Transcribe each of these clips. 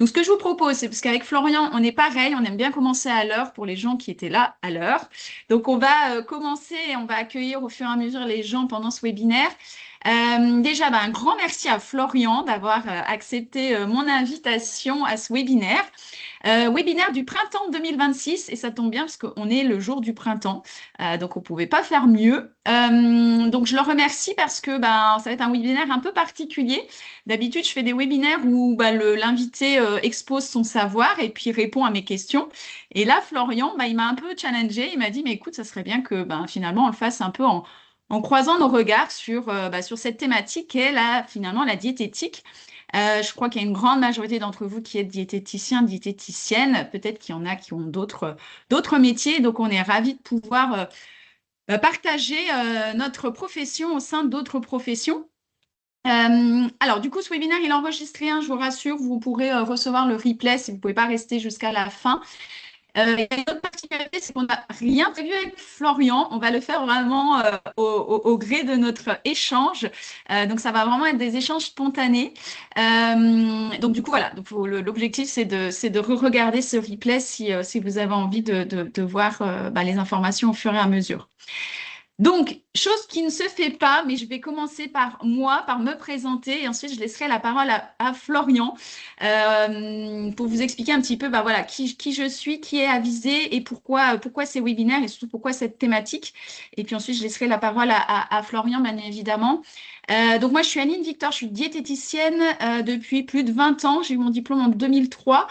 Donc, ce que je vous propose, c'est parce qu'avec Florian, on est pareil, on aime bien commencer à l'heure pour les gens qui étaient là à l'heure. Donc, on va commencer et on va accueillir au fur et à mesure les gens pendant ce webinaire. Déjà, un grand merci à Florian d'avoir accepté mon invitation à ce webinaire. Webinaire du printemps 2026, et ça tombe bien parce qu'on est le jour du printemps, donc on ne pouvait pas faire mieux. Donc je le remercie parce que ça va être un webinaire un peu particulier. D'habitude, je fais des webinaires où l'invité expose son savoir et puis répond à mes questions. Et là, Florian, il m'a un peu challengé. Il m'a dit, mais écoute, ça serait bien que finalement on le fasse un peu en croisant nos regards sur cette thématique qu'est finalement la diététique. Je crois qu'il y a une grande majorité d'entre vous qui êtes diététiciens, diététiciennes. Peut-être qu'il y en a qui ont d'autres métiers. Donc, on est ravis de pouvoir partager notre profession au sein d'autres professions. Alors, du coup, ce webinaire, il est enregistré, hein, je vous rassure. Vous pourrez recevoir le replay si vous ne pouvez pas rester jusqu'à la fin. Il y a une autre particularité, c'est qu'on n'a rien prévu avec Florian. On va le faire vraiment au gré de notre échange. Donc, ça va vraiment être des échanges spontanés. Donc, du coup, voilà. Donc, l'objectif, c'est de re-regarder ce replay si vous avez envie de voir les informations au fur et à mesure. Donc, chose qui ne se fait pas, mais je vais commencer par moi, par me présenter, et ensuite je laisserai la parole à Florian pour vous expliquer un petit peu qui je suis, qui est avisé et pourquoi ces webinaires et surtout pourquoi cette thématique. Et puis ensuite, je laisserai la parole à Florian, bien évidemment. Donc moi, je suis Aline Victor, je suis diététicienne depuis plus de 20 ans. J'ai eu mon diplôme en 2003,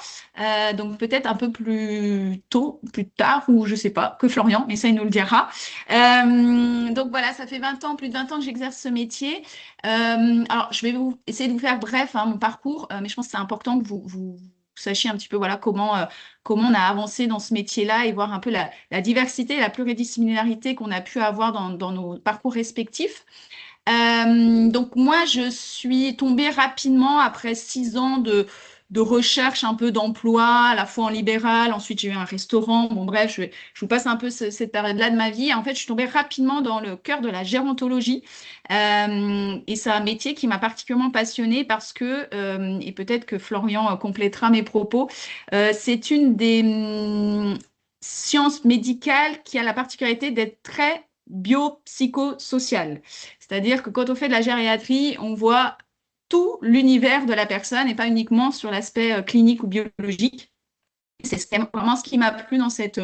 donc peut-être un peu plus tôt, plus tard, ou je sais pas, que Florian, mais ça, il nous le dira. Donc voilà, ça fait 20 ans, plus de 20 ans que j'exerce ce métier. Alors, je vais essayer de vous faire bref, hein, mon parcours, mais je pense que c'est important que vous sachiez un petit peu comment on a avancé dans ce métier-là et voir un peu la diversité et la pluridisciplinarité qu'on a pu avoir dans nos parcours respectifs. Donc moi, je suis tombée rapidement après 6 ans de recherche un peu d'emploi, à la fois en libéral, ensuite j'ai eu un restaurant, bon bref, je vous passe un peu cette période-là de ma vie. En fait, je suis tombée rapidement dans le cœur de la gérontologie et c'est un métier qui m'a particulièrement passionnée parce que, et peut-être que Florian complétera mes propos, c'est une des sciences médicales qui a la particularité d'être très biopsychosociale. C'est-à-dire que quand on fait de la gériatrie, on voit tout l'univers de la personne et pas uniquement sur l'aspect clinique ou biologique. C'est vraiment ce qui m'a plu dans cette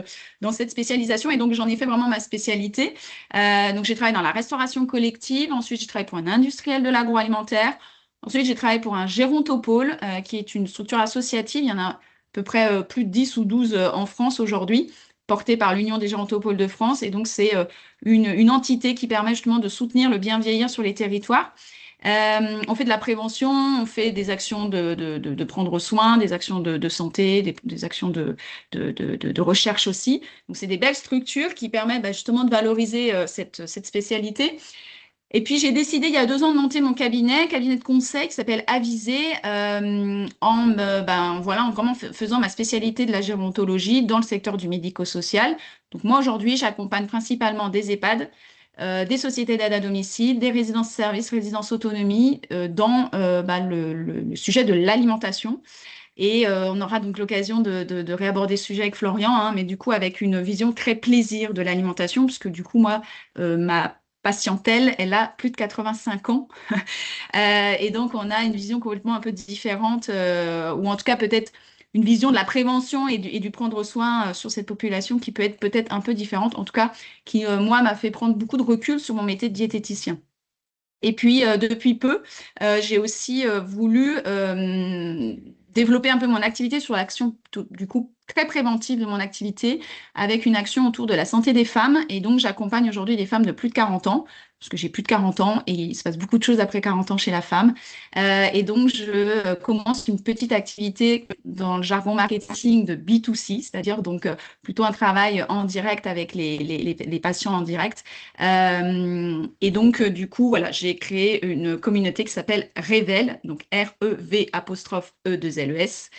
spécialisation et donc j'en ai fait vraiment ma spécialité. Donc j'ai travaillé dans la restauration collective, ensuite j'ai travaillé pour un industriel de l'agroalimentaire, ensuite j'ai travaillé pour un gérontopôle qui est une structure associative, il y en a à peu près plus de 10 ou 12 en France aujourd'hui, portée par l'Union des gérontopôles de France et donc c'est une entité qui permet justement de soutenir le bien vieillir sur les territoires. On fait de la prévention, on fait des actions de prendre soin, des actions de santé, des actions de recherche aussi. Donc, c'est des belles structures qui permettent justement de valoriser cette spécialité. Et puis, j'ai décidé il y a 2 ans de monter mon cabinet de conseil qui s'appelle Avisé, en vraiment faisant ma spécialité de la gérontologie dans le secteur du médico-social. Donc, moi, aujourd'hui, j'accompagne principalement des EHPAD, des sociétés d'aide à domicile, des résidences-services, résidences autonomie dans le sujet de l'alimentation. Et on aura donc l'occasion de réaborder ce sujet avec Florian, hein, mais du coup avec une vision très plaisir de l'alimentation, puisque du coup, moi, ma patientèle, elle a plus de 85 ans. Et donc, on a une vision complètement un peu différente, ou en tout cas peut-être une vision de la prévention et du prendre soin sur cette population qui peut être peut-être un peu différente, en tout cas qui, moi, m'a fait prendre beaucoup de recul sur mon métier de diététicien. Et puis, depuis peu, j'ai aussi voulu développer un peu mon activité sur l'action, du coup, très préventive de mon activité, avec une action autour de la santé des femmes. Et donc, j'accompagne aujourd'hui des femmes de plus de 40 ans, parce que j'ai plus de 40 ans et il se passe beaucoup de choses après 40 ans chez la femme. Et donc, je commence une petite activité dans le jargon marketing de B2C, c'est-à-dire donc plutôt un travail en direct avec les patients en direct. Et donc, du coup, voilà, j'ai créé une communauté qui s'appelle Revel, donc REV'(E2LES),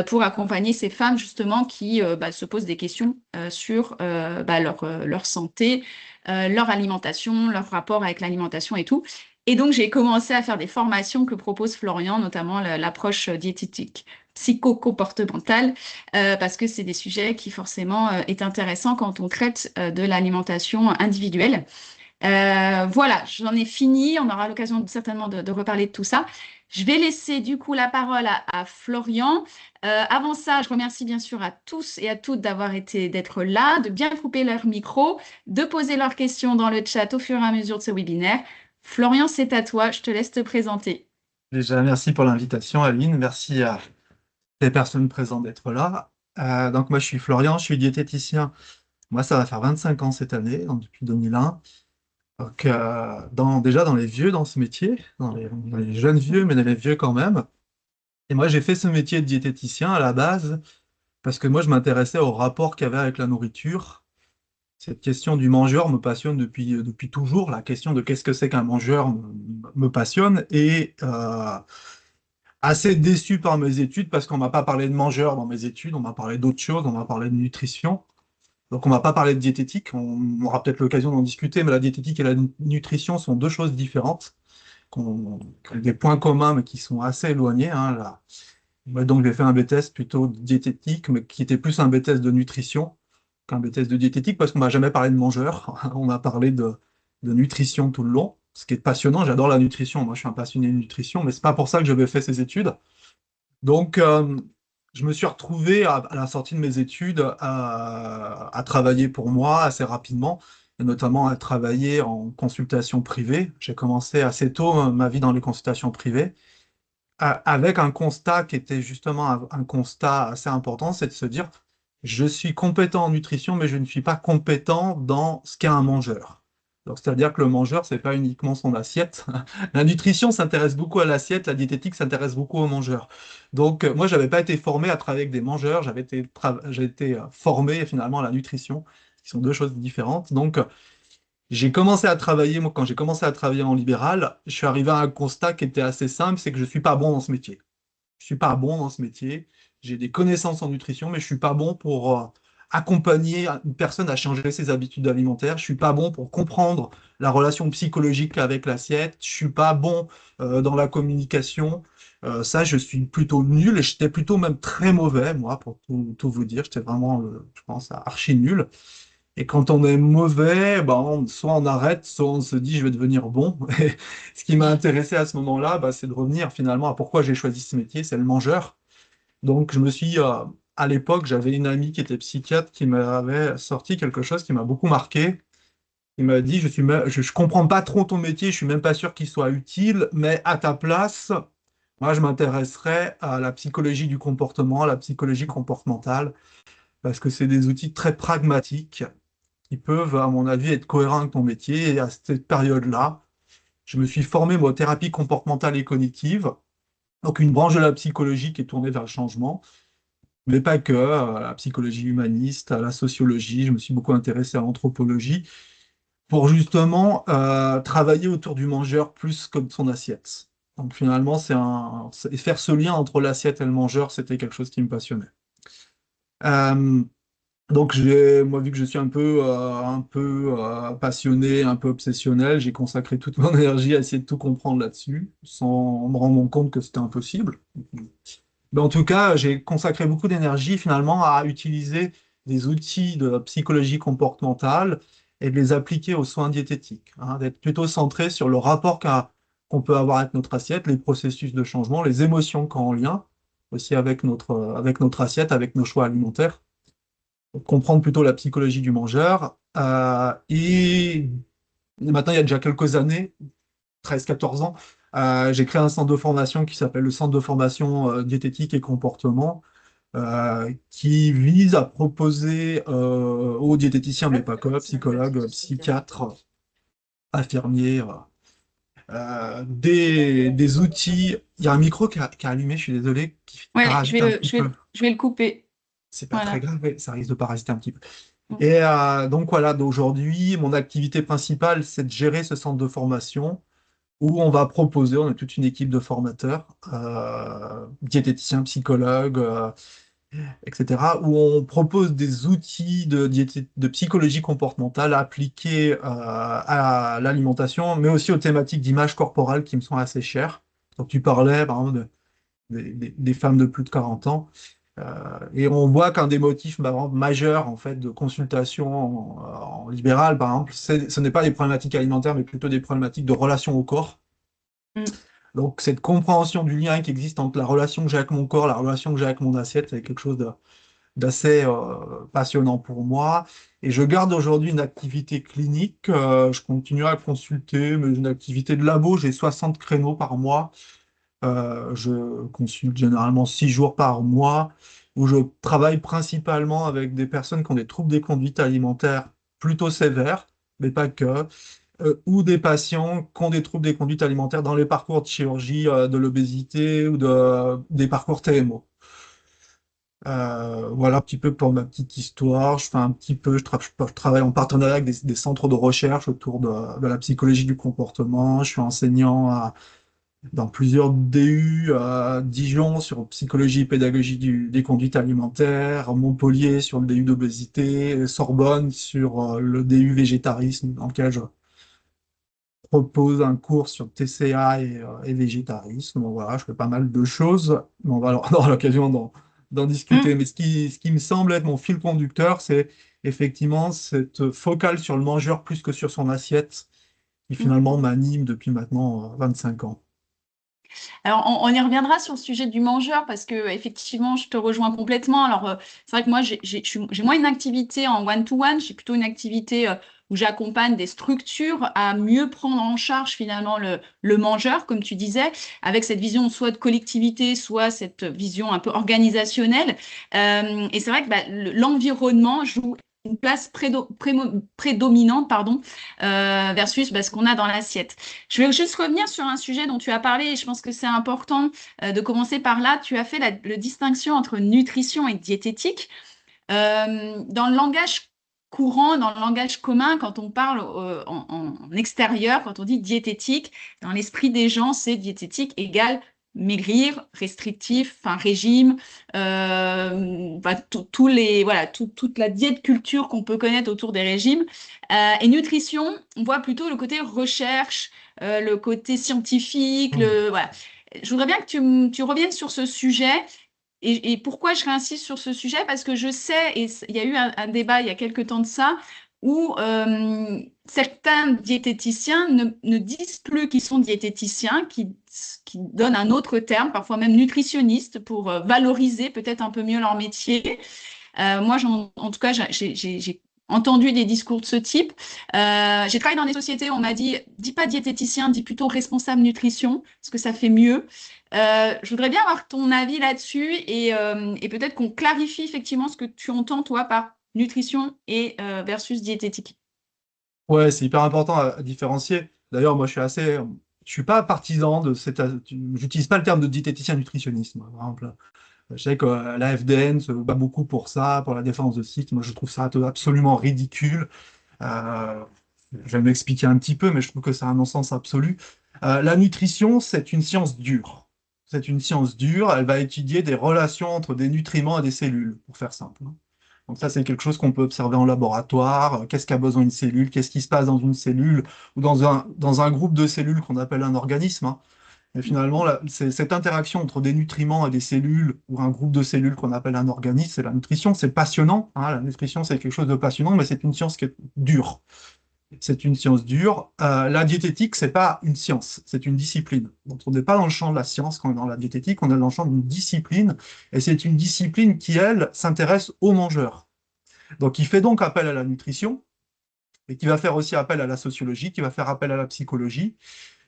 pour accompagner ces femmes justement qui se posent des questions sur leur santé, leur alimentation, leur rapport avec l'alimentation et tout. Et donc, j'ai commencé à faire des formations que propose Florian, notamment l'approche diététique psycho-comportementale, parce que c'est des sujets qui forcément est intéressant quand on traite de l'alimentation individuelle. Voilà, j'en ai fini. On aura l'occasion certainement de reparler de tout ça. Je vais laisser du coup la parole à Florian. Avant ça, je remercie bien sûr à tous et à toutes d'être là, de bien couper leur micro, de poser leurs questions dans le chat au fur et à mesure de ce webinaire. Florian, c'est à toi. Je te laisse te présenter. Déjà, merci pour l'invitation, Aline. Merci à les personnes présentes d'être là. Donc, moi, je suis Florian, je suis diététicien. Moi, ça va faire 25 ans cette année, donc depuis 2001. Donc, déjà dans les vieux dans ce métier, dans les jeunes vieux, mais dans les vieux quand même. Et moi, j'ai fait ce métier de diététicien à la base parce que moi, je m'intéressais au rapport qu'il y avait avec la nourriture. Cette question du mangeur me passionne depuis toujours. La question de qu'est-ce que c'est qu'un mangeur me passionne. Et assez déçu par mes études parce qu'on m'a pas parlé de mangeur dans mes études, on m'a parlé d'autres choses, on m'a parlé de nutrition. Donc on m'a pas parlé de diététique, on aura peut-être l'occasion d'en discuter, mais la diététique et la nutrition sont deux choses différentes, qui ont des points communs mais qui sont assez éloignés, hein, là. Moi, donc j'ai fait un BTS plutôt de diététique, mais qui était plus un BTS de nutrition qu'un BTS de diététique, parce qu'on m'a jamais parlé de mangeur, on m'a parlé de nutrition tout le long, ce qui est passionnant, j'adore la nutrition, moi je suis un passionné de nutrition, mais c'est pas pour ça que j'avais fait ces études. Donc, je me suis retrouvé à la sortie de mes études à travailler pour moi assez rapidement, et notamment à travailler en consultation privée. J'ai commencé assez tôt ma vie dans les consultations privées, avec un constat qui était justement un constat assez important, c'est de se dire, je suis compétent en nutrition, mais je ne suis pas compétent dans ce qu'est un mangeur. Donc, c'est-à-dire que le mangeur, c'est pas uniquement son assiette. La nutrition s'intéresse beaucoup à l'assiette, la diététique s'intéresse beaucoup au mangeur. Donc, moi, j'avais pas été formé à travailler avec des mangeurs, j'ai été formé finalement à la nutrition, qui sont deux choses différentes. Donc, j'ai commencé à travailler, moi, quand j'ai commencé à travailler en libéral, je suis arrivé à un constat qui était assez simple, c'est que je suis pas bon dans ce métier. Je suis pas bon dans ce métier. J'ai des connaissances en nutrition, mais je suis pas bon pour accompagner une personne à changer ses habitudes alimentaires. Je suis pas bon pour comprendre la relation psychologique avec l'assiette. Je suis pas bon dans la communication. Ça, je suis plutôt nul et j'étais plutôt même très mauvais, moi, pour tout vous dire. J'étais vraiment, je pense, archi nul. Et quand on est mauvais, ben, soit on arrête, soit on se dit je vais devenir bon. Et ce qui m'a intéressé à ce moment-là, ben, c'est de revenir finalement à pourquoi j'ai choisi ce métier, c'est le mangeur. Donc à l'époque, j'avais une amie qui était psychiatre qui m'avait sorti quelque chose qui m'a beaucoup marqué. Il m'a dit, je comprends pas trop ton métier, je suis même pas sûr qu'il soit utile, mais à ta place, moi je m'intéresserais à la psychologie du comportement, à la psychologie comportementale, parce que c'est des outils très pragmatiques qui peuvent, à mon avis, être cohérents avec ton métier. Et à cette période-là, je me suis formé, moi, en thérapie comportementale et cognitive, donc une branche de la psychologie qui est tournée vers le changement, mais pas que, à la psychologie humaniste, à la sociologie, je me suis beaucoup intéressé à l'anthropologie, pour justement travailler autour du mangeur plus que de son assiette. Donc finalement, faire ce lien entre l'assiette et le mangeur, c'était quelque chose qui me passionnait. Euh, Donc moi, vu que je suis un peu passionné, un peu obsessionnel, j'ai consacré toute mon énergie à essayer de tout comprendre là-dessus, sans me rendre compte que c'était impossible. Mais en tout cas, j'ai consacré beaucoup d'énergie finalement à utiliser des outils de psychologie comportementale et de les appliquer aux soins diététiques, hein, d'être plutôt centré sur le rapport qu'on peut avoir avec notre assiette, les processus de changement, les émotions qu'on en lien aussi avec notre assiette, avec nos choix alimentaires, comprendre plutôt la psychologie du mangeur. Et maintenant, il y a déjà quelques années, 13-14 ans, j'ai créé un centre de formation qui s'appelle le Centre de formation diététique et comportement, qui vise à proposer aux diététiciens, mais pas que, psychologues, psychiatres, infirmiers, des outils. Il y a un micro qui a allumé, je suis désolé, qui Ouais, parasite un petit peu. je vais le couper. C'est pas très Voilà. grave, mais ça risque de parasiter un petit peu. Et donc voilà, d'aujourd'hui, mon activité principale, c'est de gérer ce centre de formation où on va proposer, on est toute une équipe de formateurs, diététiciens, psychologues, etc., où on propose des outils de psychologie comportementale appliqués à l'alimentation, mais aussi aux thématiques d'image corporelle qui me sont assez chères. Donc tu parlais, par exemple, des femmes de plus de 40 ans. Et on voit qu'un des motifs majeurs en fait, de consultation en libéral, par exemple, ce n'est pas des problématiques alimentaires, mais plutôt des problématiques de relation au corps. Mm. Donc cette compréhension du lien qui existe entre la relation que j'ai avec mon corps, la relation que j'ai avec mon assiette, c'est quelque chose d'assez passionnant pour moi. Et je garde aujourd'hui une activité clinique. Je continue à consulter, mais une activité de labo. J'ai 60 créneaux par mois. Je consulte généralement 6 jours par mois, où je travaille principalement avec des personnes qui ont des troubles des conduites alimentaires plutôt sévères, mais pas que, ou des patients qui ont des troubles des conduites alimentaires dans les parcours de chirurgie de l'obésité ou des parcours TMO. Voilà un petit peu pour ma petite histoire. Je fais un petit peu, je travaille en partenariat avec des centres de recherche autour de la psychologie du comportement. Je suis enseignant dans plusieurs DU à Dijon sur psychologie et pédagogie des conduites alimentaires, à Montpellier sur le DU d'obésité, Sorbonne sur le DU végétarisme, dans lequel je propose un cours sur TCA et végétarisme. Bon, voilà, je fais pas mal de choses. On va avoir l'occasion d'en discuter. Mm. Mais ce qui me semble être mon fil conducteur, c'est effectivement cette focale sur le mangeur plus que sur son assiette qui Mm. finalement m'anime depuis maintenant 25 ans. Alors, on y reviendra sur le sujet du mangeur parce que effectivement, je te rejoins complètement. Alors, c'est vrai que moi, j'ai moins une activité en one-to-one, j'ai plutôt une activité où j'accompagne des structures à mieux prendre en charge finalement le mangeur, comme tu disais, avec cette vision soit de collectivité, soit cette vision un peu organisationnelle. Et c'est vrai que bah, l'environnement joue une place prédominante, pardon, versus bah, ce qu'on a dans l'assiette. Je vais juste revenir sur un sujet dont tu as parlé et je pense que c'est important de commencer par là. Tu as fait la distinction entre nutrition et diététique. Dans le langage courant, dans le langage commun, quand on parle en extérieur, quand on dit diététique, dans l'esprit des gens, c'est diététique égale maigrir, restrictif, enfin régime, enfin, voilà, toute la diète culture qu'on peut connaître autour des régimes. Et nutrition, on voit plutôt le côté recherche, le côté scientifique, voilà. Je voudrais bien que tu reviennes sur ce sujet. Et pourquoi je réinsiste sur ce sujet? Parce que je sais, et il y a eu un débat il y a quelques temps de ça, où certains diététiciens ne disent plus qu'ils sont diététiciens, qui donnent un autre terme, parfois même nutritionniste, pour valoriser peut-être un peu mieux leur métier. Moi, en tout cas, j'ai entendu des discours de ce type. J'ai travaillé dans des sociétés où on m'a dit, dis pas diététicien, dis plutôt responsable nutrition, parce que ça fait mieux. Je voudrais bien avoir ton avis là-dessus et peut-être qu'on clarifie effectivement ce que tu entends, toi, par nutrition et versus diététique. Ouais, c'est hyper important à différencier. D'ailleurs, moi, je suis pas partisan de j'utilise pas le terme de diététicien nutritionniste, moi, par exemple. Je sais que la FDN se bat beaucoup pour ça, pour la défense de sites. Moi, je trouve ça absolument ridicule. Euh, je vais m'expliquer un petit peu, mais je trouve que c'est un non-sens absolu. La nutrition, c'est une science dure. C'est une science dure. Elle va étudier des relations entre des nutriments et des cellules, pour faire simple. Donc ça, c'est quelque chose qu'on peut observer en laboratoire. Qu'est-ce qu'a besoin une cellule? Qu'est-ce qui se passe dans une cellule ou dans un groupe de cellules qu'on appelle un organisme, hein. Et finalement, cette interaction entre des nutriments et des cellules ou un groupe de cellules qu'on appelle un organisme, c'est la nutrition. C'est passionnant, hein. La nutrition, c'est quelque chose de passionnant, mais c'est une science qui est dure. C'est une science dure. La diététique, c'est pas une science, c'est une discipline. Donc, on n'est pas dans le champ de la science quand on est dans la diététique, on est dans le champ d'une discipline. Et c'est une discipline qui, elle, s'intéresse aux mangeurs. Donc, il fait donc appel à la nutrition, et qui va faire aussi appel à la sociologie, qui va faire appel à la psychologie.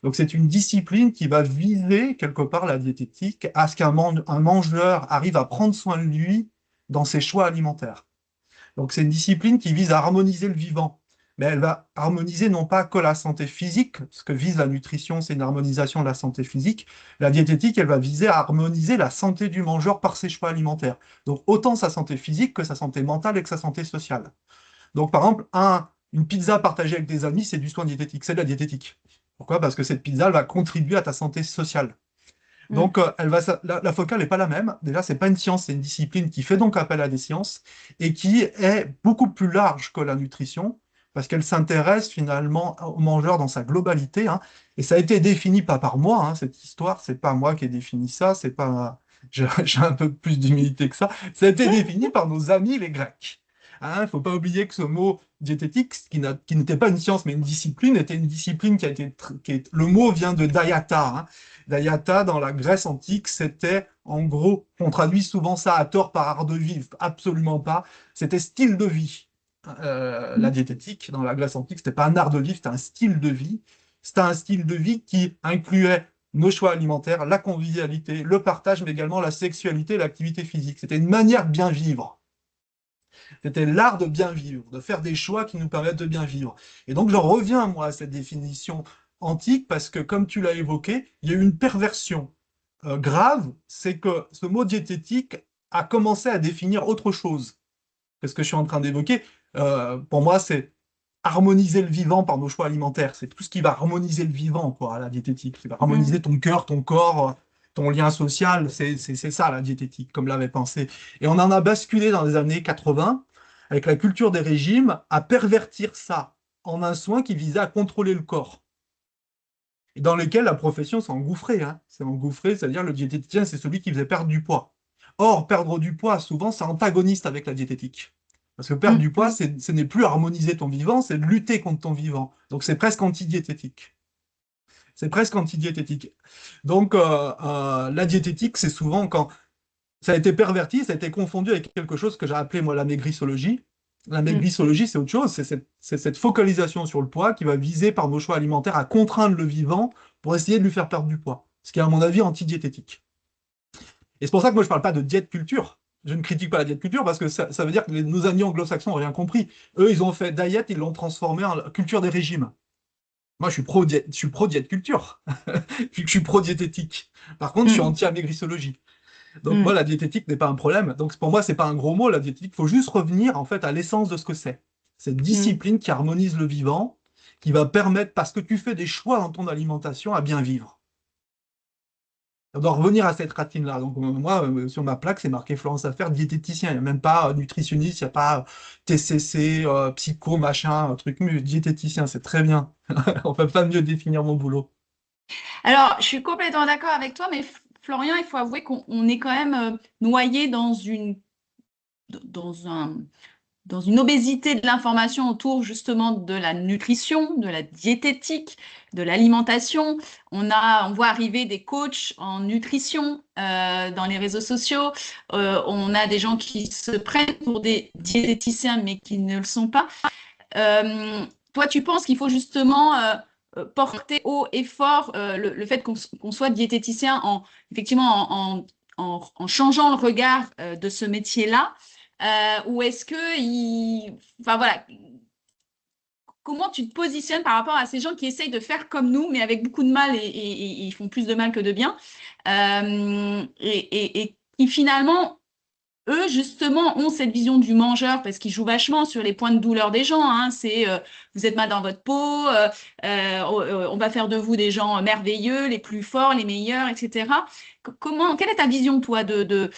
Donc, c'est une discipline qui va viser, quelque part, la diététique, à ce un mangeur arrive à prendre soin de lui dans ses choix alimentaires. Donc, c'est une discipline qui vise à harmoniser le vivant. Mais elle va harmoniser non pas que la santé physique, ce que vise la nutrition, c'est une harmonisation de la santé physique. La diététique, elle va viser à harmoniser la santé du mangeur par ses choix alimentaires. Donc, autant sa santé physique que sa santé mentale et que sa santé sociale. Donc, par exemple, une pizza partagée avec des amis, c'est du soin diététique, c'est de la diététique. Pourquoi? Parce que cette pizza, elle va contribuer à ta santé sociale. Mm. Donc, la focale n'est pas la même. Déjà, c'est pas une science, c'est une discipline qui fait donc appel à des sciences et qui est beaucoup plus large que la nutrition, parce qu'elle s'intéresse finalement au mangeur dans sa globalité, hein. Et ça a été défini pas par moi, hein, cette histoire, c'est pas moi qui ai défini ça, c'est pas, j'ai un peu plus d'humilité que ça. Ça a été défini par nos amis les Grecs. Il ne faut pas oublier que ce mot diététique, qui n'était pas une science mais une discipline, était une discipline qui a été, le mot vient de Daiata, hein. Daiata, dans la Grèce antique, c'était, en gros, on traduit souvent ça à tort par art de vivre, absolument pas. C'était style de vie. La diététique, dans la Grèce antique, c'était pas un art de vivre, c'était un style de vie. C'était un style de vie qui incluait nos choix alimentaires, la convivialité, le partage, mais également la sexualité, l'activité physique. C'était une manière de bien vivre. C'était l'art de bien vivre, de faire des choix qui nous permettent de bien vivre. Et donc j'en reviens, moi, à cette définition antique, parce que, comme tu l'as évoqué, il y a eu une perversion grave, c'est que ce mot diététique a commencé à définir autre chose que ce que je suis en train d'évoquer. Pour moi, c'est harmoniser le vivant par nos choix alimentaires. C'est tout ce qui va harmoniser le vivant, quoi, la diététique. Qui va harmoniser ton cœur, ton corps, ton lien social. C'est ça, la diététique, comme l'avait pensé. Et on en a basculé dans les années 80, avec la culture des régimes, à pervertir ça en un soin qui visait à contrôler le corps. Et dans lequel la profession s'est engouffrée, hein. C'est engouffré, c'est-à-dire le diététicien, c'est celui qui faisait perdre du poids. Or, perdre du poids, souvent, c'est antagoniste avec la diététique. Parce que perdre du poids, ce n'est plus harmoniser ton vivant, c'est lutter contre ton vivant. Donc c'est presque antidiététique. C'est presque antidiététique. Donc la diététique, c'est souvent quand ça a été perverti, ça a été confondu avec quelque chose que j'ai appelé moi la maigrissologie. La maigrissologie, c'est autre chose, c'est cette focalisation sur le poids qui va viser par nos choix alimentaires à contraindre le vivant pour essayer de lui faire perdre du poids. Ce qui est à mon avis antidiététique. Et c'est pour ça que moi je ne parle pas de diète culture. Je ne critique pas la diète culture parce que ça veut dire que nos amis anglo-saxons n'ont rien compris. Eux, ils ont fait diet, ils l'ont transformé en culture des régimes. Moi, je suis pro-diète culture, vu que je suis pro-diététique. Par contre, je suis anti-amaigrissologie. Donc moi, la diététique n'est pas un problème. Donc pour moi, c'est pas un gros mot, la diététique. Il faut juste revenir en fait à l'essence de ce que c'est. Cette discipline qui harmonise le vivant, qui va permettre, parce que tu fais des choix dans ton alimentation, à bien vivre. On doit revenir à cette ratine-là. Donc, moi, sur ma plaque, c'est marqué Florence Affaire, diététicien. Il n'y a même pas nutritionniste, il n'y a pas TCC, psycho, machin, truc, mais diététicien, c'est très bien. On ne peut pas mieux définir mon boulot. Alors, je suis complètement d'accord avec toi, mais Florian, il faut avouer qu'on est quand même noyé dans dans une obésité de l'information autour justement de la nutrition, de la diététique, de l'alimentation. On voit arriver des coachs en nutrition dans les réseaux sociaux. On a des gens qui se prennent pour des diététiciens mais qui ne le sont pas. Toi, tu penses qu'il faut justement porter haut et fort le fait qu'on soit diététicien effectivement en changeant le regard de ce métier-là, ou est-ce que enfin voilà, comment tu te positionnes par rapport à ces gens qui essayent de faire comme nous, mais avec beaucoup de mal et ils font plus de mal que de bien, et qui finalement eux, justement, ont cette vision du mangeur parce qu'ils jouent vachement sur les points de douleur des gens, hein. C'est vous êtes mal dans votre peau, on va faire de vous des gens merveilleux, les plus forts, les meilleurs, etc. Quelle est ta vision, toi, de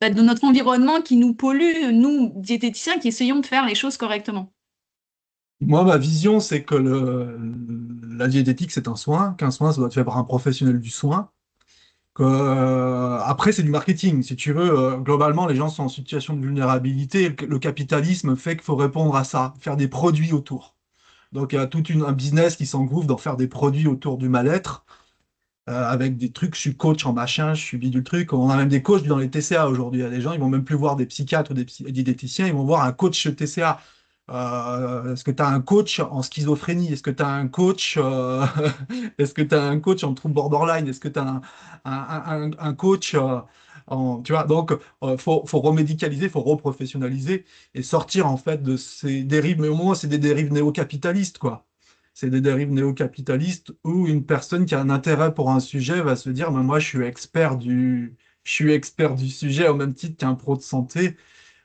notre environnement qui nous pollue, nous, diététiciens, qui essayons de faire les choses correctement? Moi, ma vision, c'est que la diététique, c'est un soin, qu'un soin, ça doit être fait par un professionnel du soin. Après, c'est du marketing. Si tu veux, globalement, les gens sont en situation de vulnérabilité. Le capitalisme fait qu'il faut répondre à ça, faire des produits autour. Donc, il y a tout un business qui s'engouffre dans faire des produits autour du mal-être, avec des trucs, je suis coach en machin, je suis bidule truc. On a même des coachs dans les TCA aujourd'hui. Il y a des gens, ils vont même plus voir des psychiatres ou des diététiciens, ils vont voir un coach TCA. Est-ce que tu as un coach en schizophrénie? Est-ce que tu as un coach est-ce que tu as un coach en trouble borderline? Est-ce que tu as un coach tu vois, donc faut remédicaliser, faut reprofessionnaliser et sortir en fait de ces dérives, mais au moins c'est des dérives néo-capitalistes, quoi. C'est des dérives néo-capitalistes où une personne qui a un intérêt pour un sujet va se dire, mais moi je suis expert du sujet au même titre qu'un pro de santé.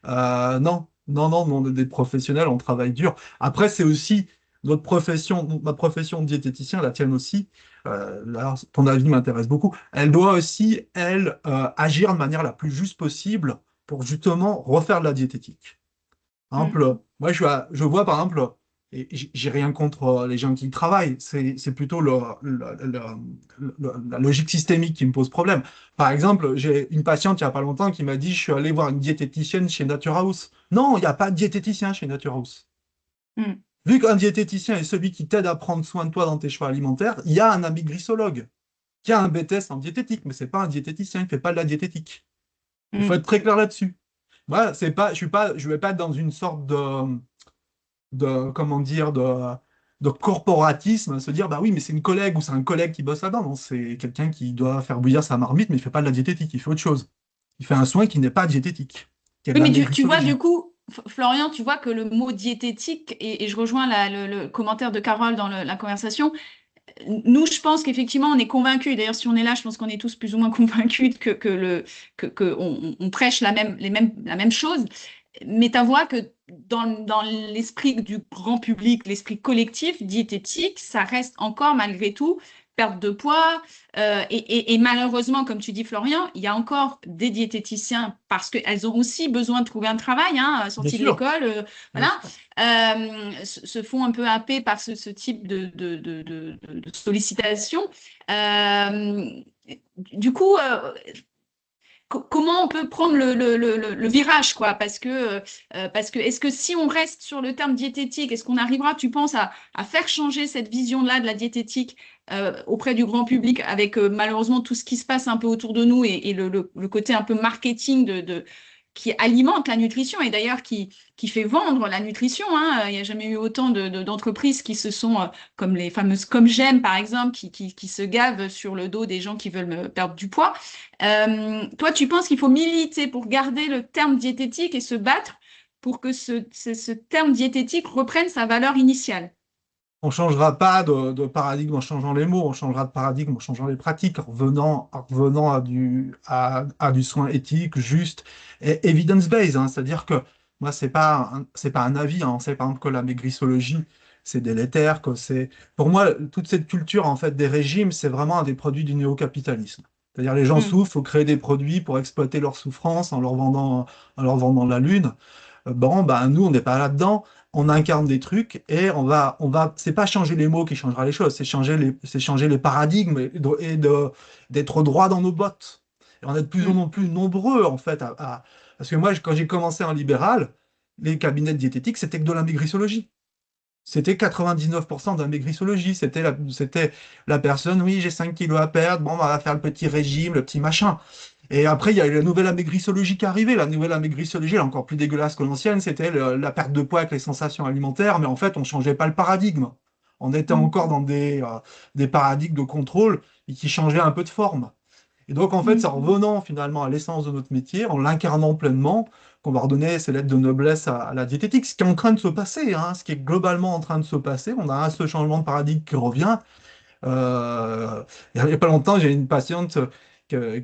Non, non, non, on est des professionnels, on travaille dur. Après, c'est aussi notre profession, ma profession de diététicien, la tienne aussi. Là, ton avis m'intéresse beaucoup. Elle doit aussi, elle, agir de manière la plus juste possible pour justement refaire de la diététique. Par exemple, moi, je vois par exemple Et j'ai rien contre les gens qui y travaillent. C'est plutôt la logique systémique qui me pose problème. Par exemple, j'ai une patiente il n'y a pas longtemps qui m'a dit, je suis allé voir une diététicienne chez Nature House. Non, il n'y a pas de diététicien chez Nature House. Mm. Vu qu'un diététicien est celui qui t'aide à prendre soin de toi dans tes choix alimentaires, il y a un amygdalologue qui a un BTS en diététique, mais c'est pas un diététicien, il fait pas de la diététique. Il faut Mm. être très clair là-dessus. Moi, c'est pas, je vais pas être dans une sorte comment dire, de corporatisme, se dire, bah oui, mais c'est une collègue ou c'est un collègue qui bosse là-dedans. Non, c'est quelqu'un qui doit faire bouillir sa marmite, mais il fait pas de la diététique, il fait autre chose. Il fait un soin qui n'est pas diététique, qui est de Oui, la mais tu vois, maigrissologie. du coup, Florian, tu vois que le mot diététique, et je rejoins le commentaire de Carole dans la conversation, nous, je pense qu'effectivement, on est convaincus. D'ailleurs, si on est là, je pense qu'on est tous plus ou moins convaincus on prêche la même chose. Mais tu vois que dans l'esprit du grand public, l'esprit collectif, diététique, ça reste encore malgré tout perte de poids. Et malheureusement, comme tu dis, Florian, il y a encore des diététiciens parce qu'elles ont aussi besoin de trouver un travail, hein, Bien sorties de sûr, l'école, bien voilà, sûr. se font un peu happer par ce type de sollicitation. Euh, du coup, comment on peut prendre le virage, quoi? Parce que est-ce que si on reste sur le terme diététique, est-ce qu'on arrivera, tu penses, à faire changer cette vision-là de la diététique auprès du grand public avec malheureusement tout ce qui se passe un peu autour de nous et le côté un peu marketing qui alimente la nutrition et d'ailleurs qui fait vendre la nutrition, hein. Il n'y a jamais eu autant d'entreprises qui se sont, comme les fameuses Comme J'aime, par exemple, qui se gavent sur le dos des gens qui veulent perdre du poids. Toi, tu penses qu'il faut militer pour garder le terme diététique et se battre pour que ce terme diététique reprenne sa valeur initiale? On ne changera pas de paradigme en changeant les mots, on changera de paradigme en changeant les pratiques, en revenant à du soin éthique, juste et evidence-based, hein. C'est-à-dire que moi, c'est pas un avis, hein. On sait par exemple que la maigrissologie, c'est délétère, que c'est... Pour moi, toute cette culture en fait des régimes, c'est vraiment un des produits du néo-capitalisme. C'est-à-dire les gens Mm, souffrent, il faut créer des produits pour exploiter leur souffrance en leur vendant la lune. Bon, ben, nous, on n'est pas là-dedans. On incarne des trucs et c'est pas changer les mots qui changera les choses, c'est changer les paradigmes d'être droit dans nos bottes. Et on est de plus mm, en plus nombreux, en fait, parce que moi, quand j'ai commencé en libéral, les cabinets de diététique, c'était que de la maigrissologie. C'était 99% de la maigrissologie. C'était la personne, oui, j'ai 5 kilos à perdre, bon, on va faire le petit régime, le petit machin. Et après, il y a eu la nouvelle amaigrissologie qui est arrivée. La nouvelle amaigrissologie, elle est encore plus dégueulasse que l'ancienne. C'était la perte de poids avec les sensations alimentaires, mais en fait, on ne changeait pas le paradigme. On était encore mm, dans des paradigmes de contrôle et qui changeaient un peu de forme. Et donc, en fait, c'est en mm. revenant finalement à l'essence de notre métier, en l'incarnant pleinement, qu'on va redonner ces lettres de noblesse à la diététique, ce qui est en train de se passer, hein, ce qui est globalement en train de se passer. On a ce changement de paradigme qui revient. Euh, il n'y a pas longtemps, j'ai une patiente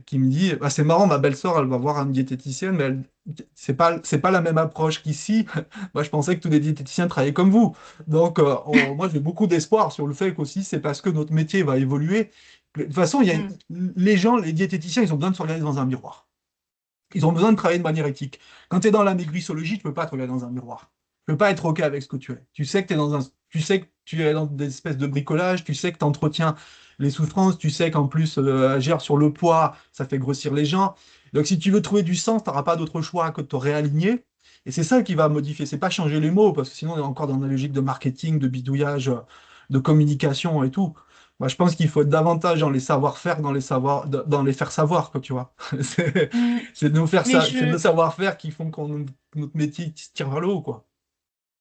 qui me dit, ah, c'est marrant, ma belle-sœur, elle va voir un diététicien, mais c'est pas la même approche qu'ici. Moi, je pensais que tous les diététiciens travaillaient comme vous. Donc, moi, j'ai beaucoup d'espoir sur le fait qu'aussi, c'est parce que notre métier va évoluer. De toute façon, Mm. les gens, les diététiciens, ils ont besoin de se regarder dans un miroir. Ils ont besoin de travailler de manière éthique. Quand tu es dans la maigrissologie, tu ne peux pas te regarder dans un miroir. Tu ne peux pas être OK avec ce que tu es. Tu sais que tu es dans des espèces de bricolage, tu sais que tu entretiens les souffrances, tu sais qu'en plus, agir sur le poids, ça fait grossir les gens. Donc, si tu veux trouver du sens, tu n'auras pas d'autre choix que de te réaligner. Et c'est ça qui va modifier. C'est pas changer les mots, parce que sinon, on est encore dans la logique de marketing, de bidouillage, de communication et tout. Moi, je pense qu'il faut être davantage dans les savoir-faire, dans les faire savoir, quoi, tu vois. C'est Mm. c'est de nous faire Mais ça, c'est je, nos savoir-faire qui font que notre métier se tire vers le haut, quoi.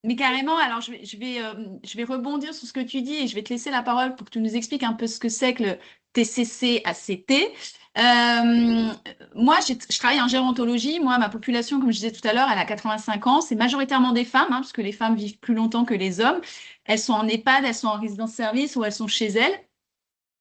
Mais carrément, alors je vais rebondir sur ce que tu dis et je vais te laisser la parole pour que tu nous expliques un peu ce que c'est que le TCC-ACT. Euh, Moi, je travaille en gérontologie. Moi, ma population, comme je disais tout à l'heure, elle a 85 ans. C'est majoritairement des femmes, hein, parce que les femmes vivent plus longtemps que les hommes. Elles sont en EHPAD, elles sont en résidence-service ou elles sont chez elles.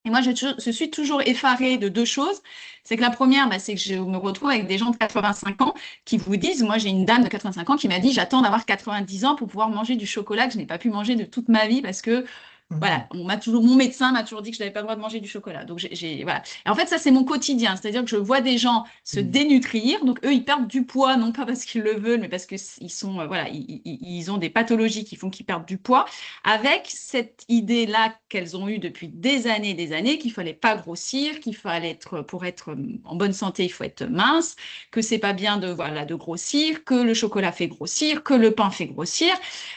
Et moi, je suis toujours effarée de deux choses. C'est que la première, bah, c'est que je me retrouve avec des gens de 85 ans qui vous disent, moi j'ai une dame de 85 ans qui m'a dit, j'attends d'avoir 90 ans pour pouvoir manger du chocolat que je n'ai pas pu manger de toute ma vie parce que Mhm. Voilà, mon médecin m'a toujours dit que je n'avais pas le droit de manger du chocolat. Donc, voilà. Et en fait, ça, c'est mon quotidien. C'est-à-dire que je vois des gens se Mhm. dénutrir. Donc, eux, ils perdent du poids, non pas parce qu'ils le veulent, mais parce qu'ils sont, voilà, ils ont des pathologies qui font qu'ils perdent du poids, avec cette idée-là qu'elles ont eue depuis des années, qu'il fallait pas grossir, qu'il fallait être, pour être en bonne santé, il faut être mince, que c'est pas bien de, voilà, de grossir, que le chocolat fait grossir, que le pain fait grossir.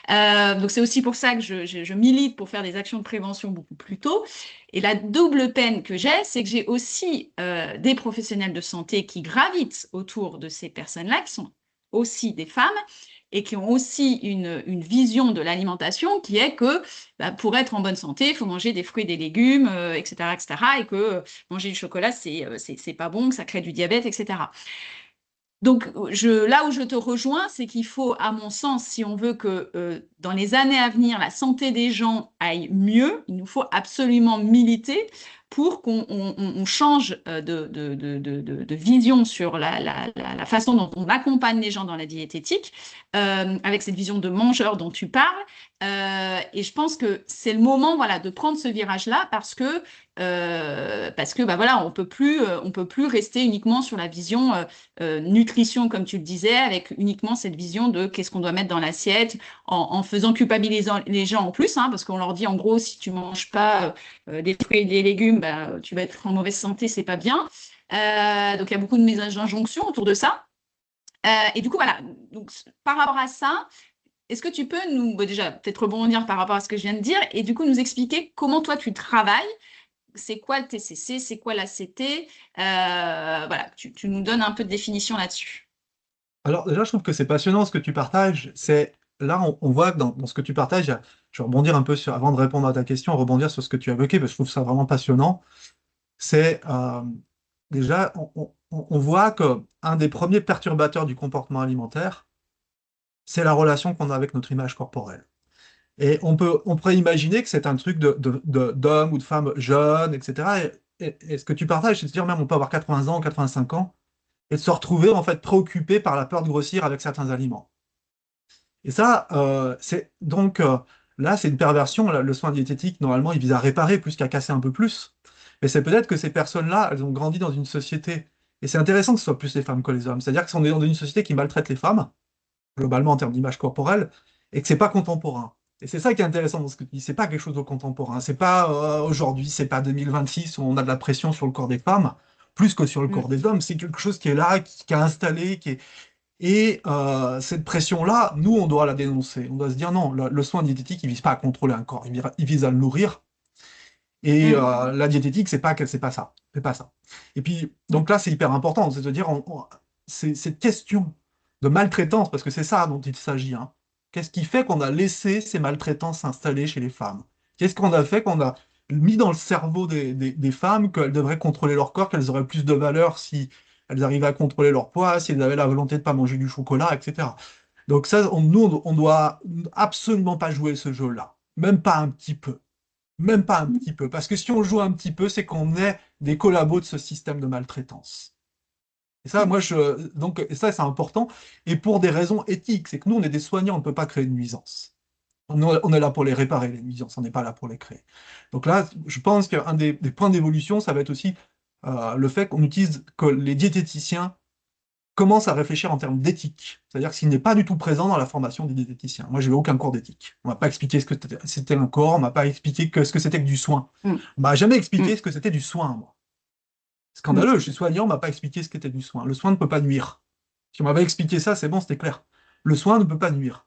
Donc c'est aussi pour ça que je milite pour faire des actions de prévention beaucoup plus tôt. Et la double peine que j'ai, c'est que j'ai aussi des professionnels de santé qui gravitent autour de ces personnes-là, qui sont aussi des femmes et qui ont aussi une vision de l'alimentation qui est que bah, pour être en bonne santé, il faut manger des fruits et des légumes, etc., etc., et que manger du chocolat, c'est pas bon, que ça crée du diabète, etc. Donc, là où je te rejoins, c'est qu'il faut, à mon sens, si on veut que dans les années à venir, la santé des gens aille mieux, il nous faut absolument militer pour qu'on change de vision sur la façon dont on accompagne les gens dans la diététique, avec cette vision de mangeur dont tu parles. Et je pense que c'est le moment, voilà, de prendre ce virage-là parce que bah, voilà, on peut plus rester uniquement sur la vision nutrition, comme tu le disais, avec uniquement cette vision de qu'est-ce qu'on doit mettre dans l'assiette, en faisant culpabiliser les gens en plus, hein, parce qu'on leur dit en gros, si tu manges pas des fruits et des légumes, bah, tu vas être en mauvaise santé, c'est pas bien. Donc il y a beaucoup de messages d'injonction autour de ça. Et du coup, voilà, donc, par rapport à ça, est-ce que tu peux nous, bah, déjà, peut-être rebondir par rapport à ce que je viens de dire, et du coup nous expliquer comment toi tu travailles, c'est quoi le TCC, c'est quoi l'ACT, voilà, tu nous donnes un peu de définition là-dessus. Alors déjà, je trouve que c'est passionnant ce que tu partages. Là, on voit que dans ce que tu partages, je vais rebondir un peu sur, avant de répondre à ta question, rebondir sur ce que tu as évoqué, parce que je trouve ça vraiment passionnant. C'est déjà, on voit que un des premiers perturbateurs du comportement alimentaire, c'est la relation qu'on a avec notre image corporelle. Et on pourrait imaginer que c'est un truc d'hommes ou de femmes jeunes, etc. Et ce que tu partages, c'est de dire même on peut avoir 80 ans, 85 ans, et de se retrouver en fait préoccupé par la peur de grossir avec certains aliments. Et ça, c'est donc là, c'est une perversion. Le soin diététique, normalement, il vise à réparer plus qu'à casser un peu plus. Mais c'est peut-être que ces personnes-là, elles ont grandi dans une société. Et c'est intéressant que ce soit plus les femmes que les hommes. C'est-à-dire qu'on est dans une société qui maltraite les femmes, globalement en termes d'image corporelle, et que c'est pas contemporain. Et c'est ça qui est intéressant dans ce que tu dis. C'est pas quelque chose de contemporain. C'est pas aujourd'hui, c'est pas 2026 où on a de la pression sur le corps des femmes, plus que sur le Mm. corps des hommes. C'est quelque chose qui est là, qui a installé, qui est et cette pression-là, nous, on doit la dénoncer. On doit se dire non, le soin diététique, il vise pas à contrôler un corps, il vise à le nourrir. Et Mm. la diététique, c'est pas ça. C'est pas ça. Et puis, Mm. donc là, c'est hyper important, c'est de dire, c'est cette question de maltraitance, parce que c'est ça dont il s'agit, hein. Qu'est-ce qui fait qu'on a laissé ces maltraitances s'installer chez les femmes? Qu'est-ce qu'on a fait qu'on a mis dans le cerveau des femmes qu'elles devraient contrôler leur corps, qu'elles auraient plus de valeur si elles arrivaient à contrôler leur poids, si elles avaient la volonté de ne pas manger du chocolat, etc. Donc ça, nous, on doit absolument pas jouer ce jeu-là, même pas un petit peu. Même pas un petit peu. Parce que si on joue un petit peu, c'est qu'on est des collabos de ce système de maltraitance. Et ça, Mm. donc, et ça, c'est important. Et pour des raisons éthiques, c'est que nous, on est des soignants, on ne peut pas créer de nuisance. On est là pour les réparer, les nuisances, on n'est pas là pour les créer. Donc là, je pense qu'un des points d'évolution, ça va être aussi le fait qu'on utilise, que les diététiciens commence à réfléchir en termes d'éthique. C'est-à-dire qu'il n'est pas du tout présent dans la formation des diététiciens. Moi, j'ai eu aucun cours d'éthique. On m'a pas expliqué ce que c'était un corps, on m'a pas expliqué ce que c'était que du soin. Mm. On m'a jamais Mm. expliqué ce que c'était du soin, moi. Mm. Scandaleux, je suis soignant, on m'a pas expliqué ce qu'était du soin. Le soin ne peut pas nuire. Si on m'avait expliqué ça, c'est bon, c'était clair. Le soin ne peut pas nuire.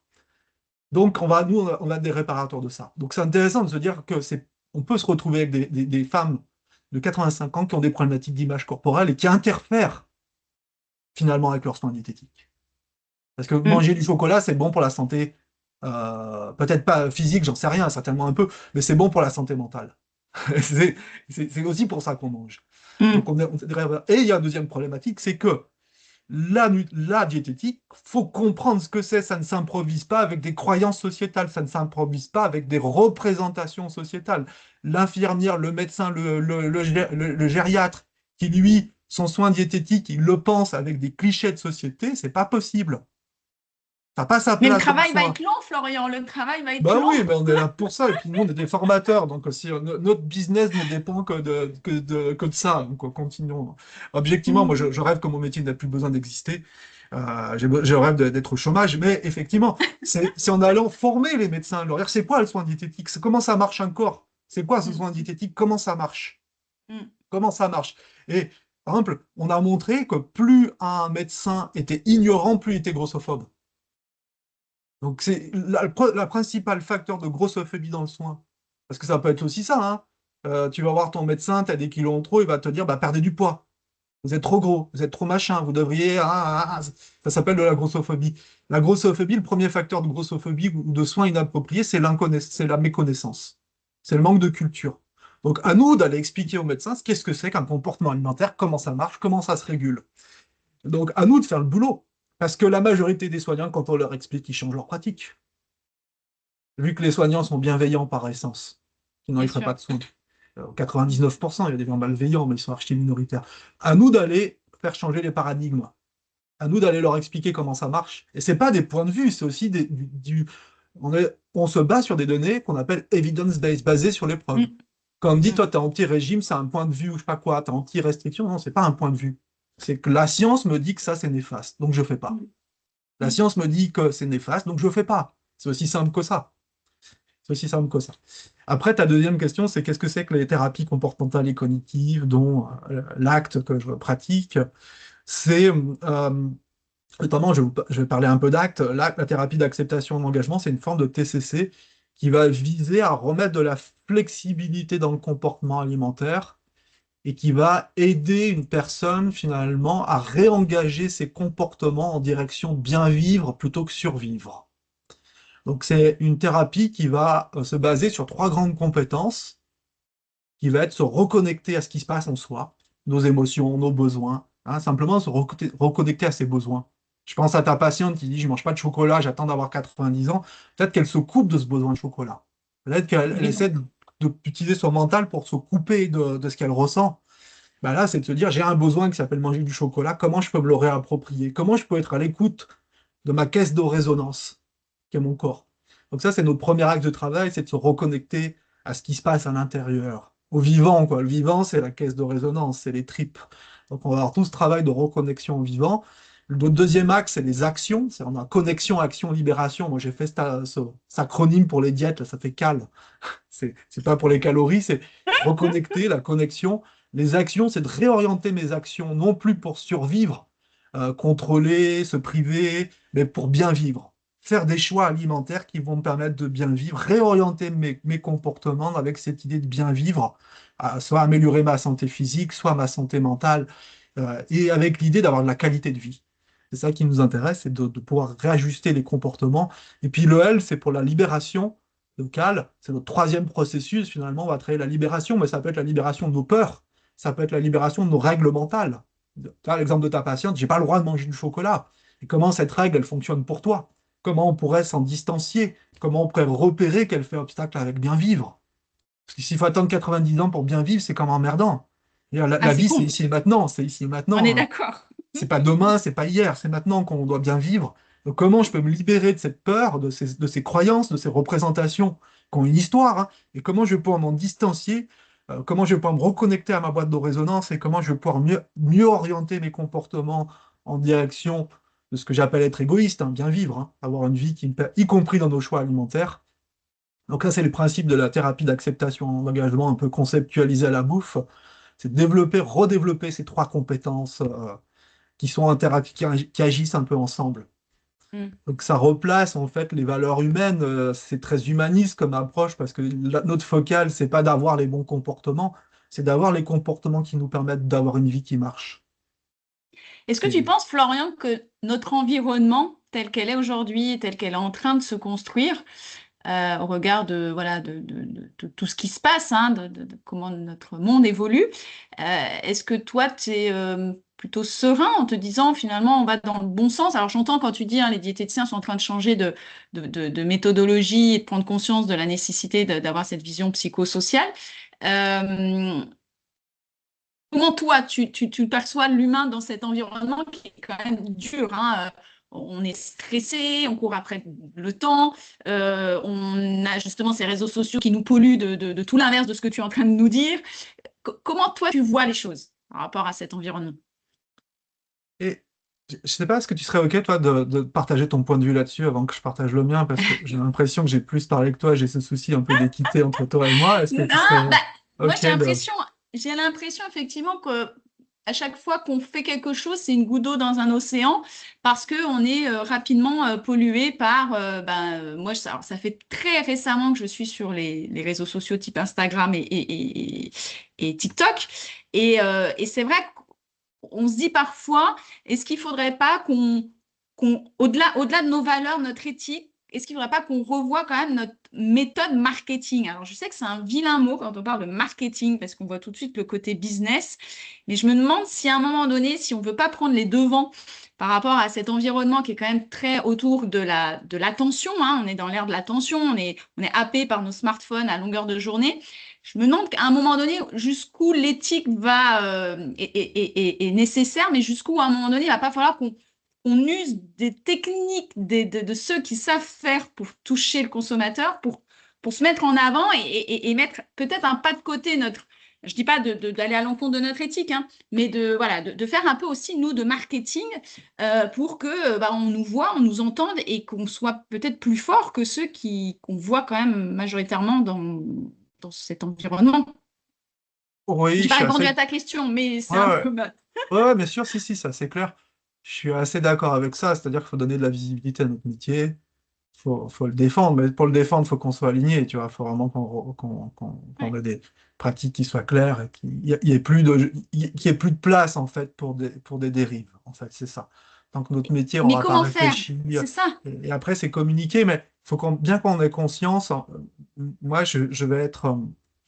Donc, nous, on a des réparateurs de ça. Donc, c'est intéressant de se dire que on peut se retrouver avec des femmes de 85 ans qui ont des problématiques d'image corporelle et qui interfèrent finalement avec leurs soins diététiques. Parce que Mm. manger du chocolat, c'est bon pour la santé, peut-être pas physique, j'en sais rien, certainement un peu, mais c'est bon pour la santé mentale. C'est c'est aussi pour ça qu'on mange. Donc Mm. et il y a une deuxième problématique, c'est que la diététique, faut comprendre ce que c'est, ça ne s'improvise pas avec des croyances sociétales, ça ne s'improvise pas avec des représentations sociétales. L'infirmière, le médecin, le gériatre, qui lui, son soin diététique, il le pense avec des clichés de société, c'est pas possible. Ça n'a pas sa Mais le place dans le travail va soin. être lent, Florian. Le travail va être Ben lent. oui, mais on est là pour ça. Et puis nous, on est des formateurs. Donc, si notre business ne dépend que de ça. Donc, continuons. Objectivement, moi, je rêve que mon métier n'a plus besoin d'exister. Je rêve d'être au chômage. Mais effectivement, c'est en allant former les médecins. Leur dire, c'est quoi le soin diététique? Comment ça marche un corps? C'est quoi ce Mm, soin diététique? Comment ça marche? mm. Comment ça marche? Et par exemple, on a montré que plus un médecin était ignorant, plus il était grossophobe. Donc, c'est la principale facteur de grossophobie dans le soin. Parce que ça peut être aussi ça, hein. Tu vas voir ton médecin, tu as des kilos en trop, il va te dire, bah, perdez du poids. Vous êtes trop gros, vous êtes trop machin, vous devriez. Ça s'appelle de la grossophobie. La grossophobie, le premier facteur de grossophobie ou de soins inappropriés, c'est la méconnaissance. C'est le manque de culture. Donc, à nous d'aller expliquer aux médecins qu'est-ce que c'est qu'un comportement alimentaire, comment ça marche, comment ça se régule. Donc, à nous de faire le boulot. Parce que la majorité des soignants, quand on leur explique, ils changent leur pratique. Vu que les soignants sont bienveillants par essence, sinon ils Bien ne feraient pas sûr. de soins. 99%, il y a des gens malveillants, mais ils sont archi minoritaires. À nous d'aller faire changer les paradigmes. À nous d'aller leur expliquer comment ça marche. Et c'est pas des points de vue, c'est aussi on se base sur des données qu'on appelle evidence-based, basées sur les preuves. Mm, Quand on me dit, mm. toi, t'es anti-régime, c'est un point de vue ou je sais pas quoi, t'es anti-restriction, non, c'est pas un point de vue. C'est que la science me dit que ça, c'est néfaste, donc je fais pas. Mm, La mm. science me dit que c'est néfaste, donc je fais pas. C'est aussi simple que ça. C'est aussi simple que ça. Après, ta deuxième question, c'est qu'est-ce que c'est que les thérapies comportementales et cognitives, dont l'acte que je pratique? C'est notamment, je vais parler un peu d'acte. La thérapie d'acceptation d'engagement, c'est une forme de TCC qui va viser à remettre de la flexibilité dans le comportement alimentaire et qui va aider une personne finalement à réengager ses comportements en direction de bien vivre plutôt que survivre. Donc c'est une thérapie qui va se baser sur trois grandes compétences, qui va être se reconnecter à ce qui se passe en soi, nos émotions, nos besoins, hein, simplement se reconnecter à ses besoins. Je pense à ta patiente qui dit, je mange pas de chocolat, j'attends d'avoir 90 ans. Peut-être qu'elle se coupe de ce besoin de chocolat. Peut-être qu'elle Oui. essaie d'utiliser son mental pour se couper de ce qu'elle ressent. Ben là, c'est de se dire, j'ai un besoin qui s'appelle manger du chocolat, comment je peux me le réapproprier? Comment je peux être à l'écoute de ma caisse de résonance, qui est mon corps? Donc ça, c'est notre premier acte de travail, c'est de se reconnecter à ce qui se passe à l'intérieur, au vivant, quoi. Le vivant, c'est la caisse de résonance, c'est les tripes. Donc on va avoir tout ce travail de reconnexion au vivant. Le deuxième axe, c'est les actions. On a connexion, action, libération. Moi, j'ai fait cet acronyme pour les diètes, là, ça fait CAL. C'est pas pour les calories, c'est reconnecter, la connexion. Les actions, c'est de réorienter mes actions, non plus pour survivre, contrôler, se priver, mais pour bien vivre. Faire des choix alimentaires qui vont me permettre de bien vivre, réorienter mes comportements avec cette idée de bien vivre, soit améliorer ma santé physique, soit ma santé mentale, et avec l'idée d'avoir de la qualité de vie. C'est ça qui nous intéresse, c'est de pouvoir réajuster les comportements. Et puis le L, c'est pour la libération locale. C'est notre troisième processus. Finalement, on va créer la libération, mais ça peut être la libération de nos peurs, ça peut être la libération de nos règles mentales. Tu as l'exemple de ta patiente, j'ai pas le droit de manger du chocolat. Et comment cette règle, elle fonctionne pour toi? Comment on pourrait s'en distancier? Comment on pourrait repérer qu'elle fait obstacle avec bien vivre? Parce que s'il faut attendre 90 ans pour bien vivre, c'est comme emmerdant. Ah, La c'est vie, c'est con. ici et maintenant. C'est ici et On est maintenant, hein. d'accord. C'est pas demain, c'est pas hier, c'est maintenant qu'on doit bien vivre. Donc, comment je peux me libérer de cette peur, de ces croyances, de ces représentations qui ont une histoire, hein, et comment je vais pouvoir m'en distancier, comment je vais pouvoir me reconnecter à ma boîte de résonance et comment je vais pouvoir mieux orienter mes comportements en direction de ce que j'appelle être égoïste, hein, bien vivre, hein, avoir une vie y compris dans nos choix alimentaires. Donc là, c'est le principe de la thérapie d'acceptation d'engagement un peu conceptualisée à la bouffe, c'est de développer, redévelopper ces trois compétences qui sont qui agissent un peu ensemble. Mm. Donc ça replace en fait les valeurs humaines, c'est très humaniste comme approche parce que notre focale, c'est pas d'avoir les bons comportements, c'est d'avoir les comportements qui nous permettent d'avoir une vie qui marche. Est-ce que tu Et penses, Florian, que notre environnement, tel qu'elle est aujourd'hui, tel qu'elle est en train de se construire, au regard de, voilà, de tout ce qui se passe, hein, de comment notre monde évolue, est-ce que toi, tu es plutôt serein en te disant finalement on va dans le bon sens? Alors j'entends quand tu dis hein, les diététiciens sont en train de changer de méthodologie et de prendre conscience de la nécessité d'avoir cette vision psychosociale. Euh, Comment toi, tu perçois l'humain dans cet environnement qui est quand même dur, hein? on est stressé, on court après le temps, on a justement ces réseaux sociaux qui nous polluent de tout l'inverse de ce que tu es en train de nous dire. Comment toi tu vois les choses par rapport à cet environnement? Et je ne sais pas, est-ce que tu serais OK, toi, de partager ton point de vue là-dessus avant que je partage le mien, parce que j'ai l'impression que j'ai plus parlé que toi, j'ai ce souci un peu d'équité entre toi et moi. Est-ce que Non, tu serais bah, moi OK de... j'ai l'impression effectivement que à chaque fois qu'on fait quelque chose, c'est une goutte d'eau dans un océan parce que on est rapidement pollué par. Moi, alors, ça fait très récemment que je suis sur les réseaux sociaux type Instagram et TikTok, et c'est vrai qu'on se dit parfois, est-ce qu'il ne faudrait pas au-delà de nos valeurs, notre éthique, est-ce qu'il ne faudrait pas qu'on revoie quand même notre méthode marketing? Alors, je sais que c'est un vilain mot quand on parle de marketing, parce qu'on voit tout de suite le côté business, mais je me demande si à un moment donné, si on ne veut pas prendre les devants par rapport à cet environnement qui est quand même très autour de l'attention, hein, on est dans l'ère de l'attention, on est happé par nos smartphones à longueur de journée. Je me demande qu'à un moment donné, jusqu'où l'éthique est nécessaire, mais jusqu'où à un moment donné, il ne va pas falloir qu'on use des techniques de ceux qui savent faire pour toucher le consommateur, pour se mettre en avant et mettre peut-être un pas de côté notre. Je ne dis pas d'aller à l'encontre de notre éthique, hein, mais voilà, de faire un peu aussi, nous, de marketing pour que on nous voit, on nous entende et qu'on soit peut-être plus fort que ceux qu'on voit quand même majoritairement dans cet environnement. Je Oui, n'ai je pas suis répondu assez... à ta question, mais c'est Ouais, un ouais. peu Ouais, ouais, bien sûr, si, si, ça c'est clair. Je suis assez d'accord avec ça, c'est-à-dire qu'il faut donner de la visibilité à notre métier, faut le défendre, mais pour le défendre, il faut qu'on soit aligné, tu vois, il faut vraiment qu'on ouais. ait des pratiques qui soient claires et qu'il y ait plus de place, en fait, pour des dérives, en fait, c'est ça. Donc notre métier, on Mais va pas comment faire? réfléchir, C'est ça. et après c'est communiquer, mais bien qu'on ait conscience, moi je vais être...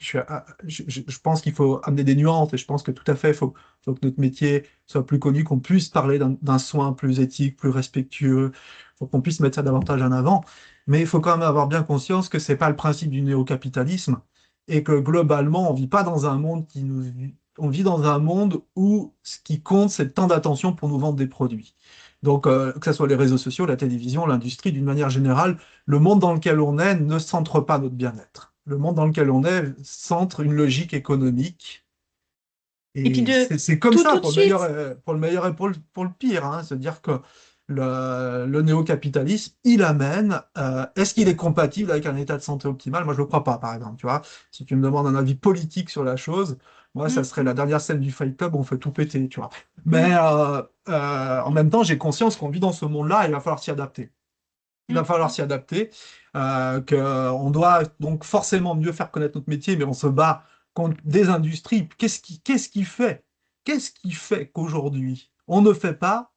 je pense qu'il faut amener des nuances et je pense que tout à fait, faut que notre métier soit plus connu, qu'on puisse parler d'un soin plus éthique, plus respectueux, faut qu'on puisse mettre ça davantage en avant. Mais il faut quand même avoir bien conscience que c'est pas le principe du néo-capitalisme et que globalement, on vit pas dans un monde on vit dans un monde où ce qui compte, c'est le temps d'attention pour nous vendre des produits. Donc, que ce soit les réseaux sociaux, la télévision, l'industrie, d'une manière générale, le monde dans lequel on est ne centre pas notre bien-être. Le monde dans lequel on est centre une logique économique. Et puis Et c'est comme tout, ça tout de suite. pour le meilleur et pour le pire. Hein. C'est-à-dire que le néo-capitalisme, il amène. Est-ce qu'il est compatible avec un état de santé optimal? Moi, je ne le crois pas, par exemple. Tu vois, si tu me demandes un avis politique sur la chose, moi, ça Mm, serait la dernière scène du Fight Club où on fait tout péter. Tu vois. Mais mm, en même temps, j'ai conscience qu'on vit dans ce monde-là, il va falloir s'y adapter. Il va mm. falloir s'y adapter, qu'on doit donc forcément mieux faire connaître notre métier, mais on se bat contre des industries. Qu'est-ce qui fait qu'aujourd'hui, on ne fait pas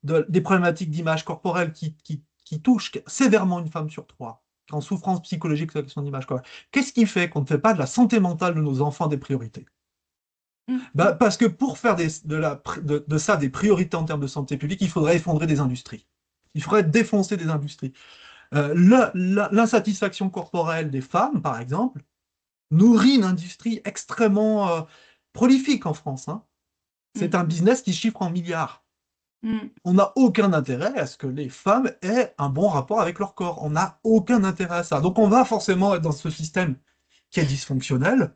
des problématiques d'image corporelle qui touchent sévèrement une femme sur trois, qui est en souffrance psychologique sur la question d'image corporelle? Qu'est-ce qui fait qu'on ne fait pas de la santé mentale de nos enfants des priorités? Mm, Bah, parce que pour faire de ça des priorités en termes de santé publique, il faudrait effondrer des industries. Il faudrait défoncer des industries. L'insatisfaction corporelle des femmes, par exemple, nourrit une industrie extrêmement prolifique en France. Hein. C'est un mm, business qui chiffre en milliards. mm, On n'a aucun intérêt à ce que les femmes aient un bon rapport avec leur corps. On n'a aucun intérêt à ça. Donc on va forcément être dans ce système qui est dysfonctionnel,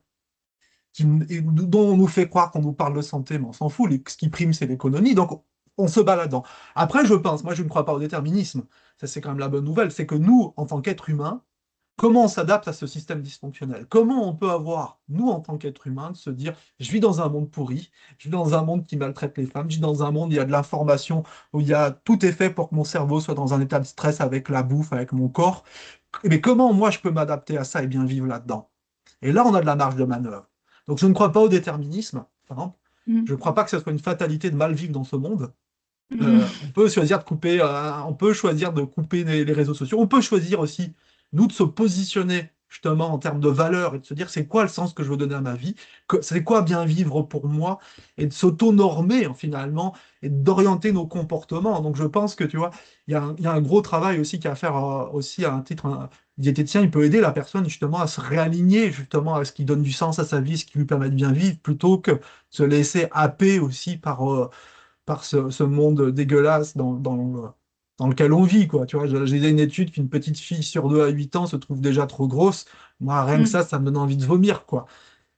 dont on nous fait croire qu'on nous parle de santé, mais on s'en fout. Ce qui prime, c'est l'économie. Donc, on se bat là-dedans. Après, je pense, moi, je ne crois pas au déterminisme. Ça, c'est quand même la bonne nouvelle. C'est que nous, en tant qu'êtres humains, comment on s'adapte à ce système dysfonctionnel? Comment on peut avoir, nous, en tant qu'êtres humains, de se dire, je vis dans un monde pourri, je vis dans un monde qui maltraite les femmes, je vis dans un monde où il y a de l'information, où tout est fait pour que mon cerveau soit dans un état de stress avec la bouffe, avec mon corps. Mais comment, moi, je peux m'adapter à ça et bien vivre là-dedans? Et là, on a de la marge de manœuvre. Donc, je ne crois pas au déterminisme, par exemple. Je ne mm, crois pas que ce soit une fatalité de mal vivre dans ce monde. mm. On peut choisir de couper les réseaux sociaux. On peut choisir aussi, nous, de se positionner justement en termes de valeur et de se dire c'est quoi le sens que je veux donner à ma vie, c'est quoi bien vivre pour moi, et de s'auto-normer finalement et d'orienter nos comportements. Donc je pense que tu vois, il y a un gros travail aussi qu'il y a à faire aussi à un titre. Un diététicien, il peut aider la personne justement à se réaligner justement à ce qui donne du sens à sa vie, ce qui lui permet de bien vivre, plutôt que de se laisser happer aussi par ce monde dégueulasse dans lequel on vit, quoi. Tu vois, j'ai lu une étude qu'une petite fille sur deux à 8 ans se trouve déjà trop grosse. Moi, rien que Mm. ça me donne envie de vomir, quoi.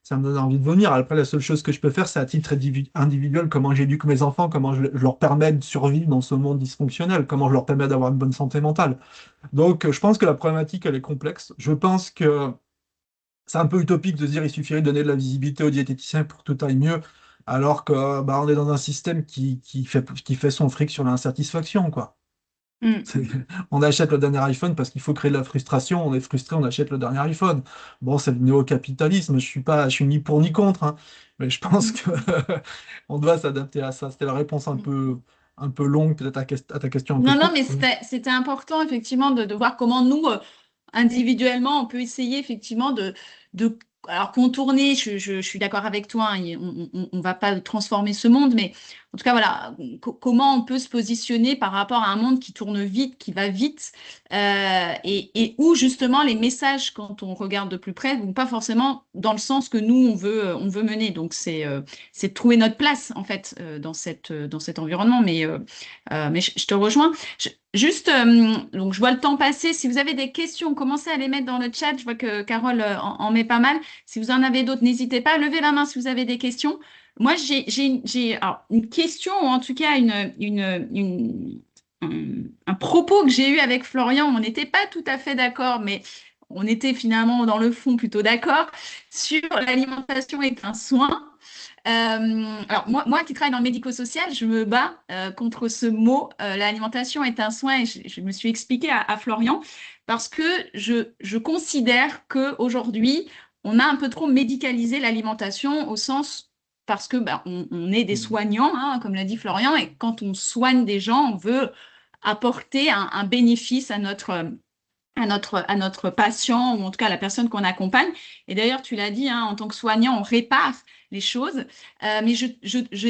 Ça me donne envie de vomir. Après, la seule chose que je peux faire, c'est à titre individuel, comment j'éduque mes enfants, comment je leur permets de survivre dans ce monde dysfonctionnel, comment je leur permets d'avoir une bonne santé mentale. Donc, je pense que la problématique, elle est complexe. Je pense que c'est un peu utopique de se dire il suffirait de donner de la visibilité aux diététiciens pour que tout aille mieux, alors que bah, on est dans un système qui fait son fric sur l'insatisfaction, quoi. Mm. C'est- On achète le dernier iPhone parce qu'il faut créer de la frustration. On est frustré, on achète le dernier iPhone. Bon, c'est le néo-capitalisme. Je suis ni pour ni contre, hein. Mais je pense Mm. que on doit s'adapter à ça. C'était la réponse Mm. un peu longue, peut-être à ta question un peu Non, non, courte. mais c'était important effectivement de voir comment nous, individuellement, on peut essayer effectivement de alors contourner, je suis d'accord avec toi, hein, on va pas transformer ce monde, mais en tout cas, voilà, comment on peut se positionner par rapport à un monde qui tourne vite, qui va vite, et où justement les messages, quand on regarde de plus près, vont pas forcément dans le sens que nous, on veut mener. Donc, c'est de trouver notre place, en fait, dans cet environnement. Mais je te rejoins. Juste, donc je vois le temps passer. Si vous avez des questions, commencez à les mettre dans le chat. Je vois que Carole en met pas mal. Si vous en avez d'autres, n'hésitez pas à lever la main si vous avez des questions. Moi, alors, une question, ou en tout cas un propos que j'ai eu avec Florian. On n'était pas tout à fait d'accord, mais on était finalement dans le fond plutôt d'accord sur l'alimentation est un soin. Alors moi qui travaille dans le médico-social, je me bats contre ce mot. L'alimentation est un soin et je me suis expliqué à Florian parce que je considère qu'aujourd'hui, on a un peu trop médicalisé l'alimentation au sens parce que on est des Mm. soignants, hein, comme l'a dit Florian, et quand on soigne des gens, on veut apporter un bénéfice à notre patient ou en tout cas à la personne qu'on accompagne. Et d'ailleurs, tu l'as dit, hein, en tant que soignant, on répare les choses. Mais j'ai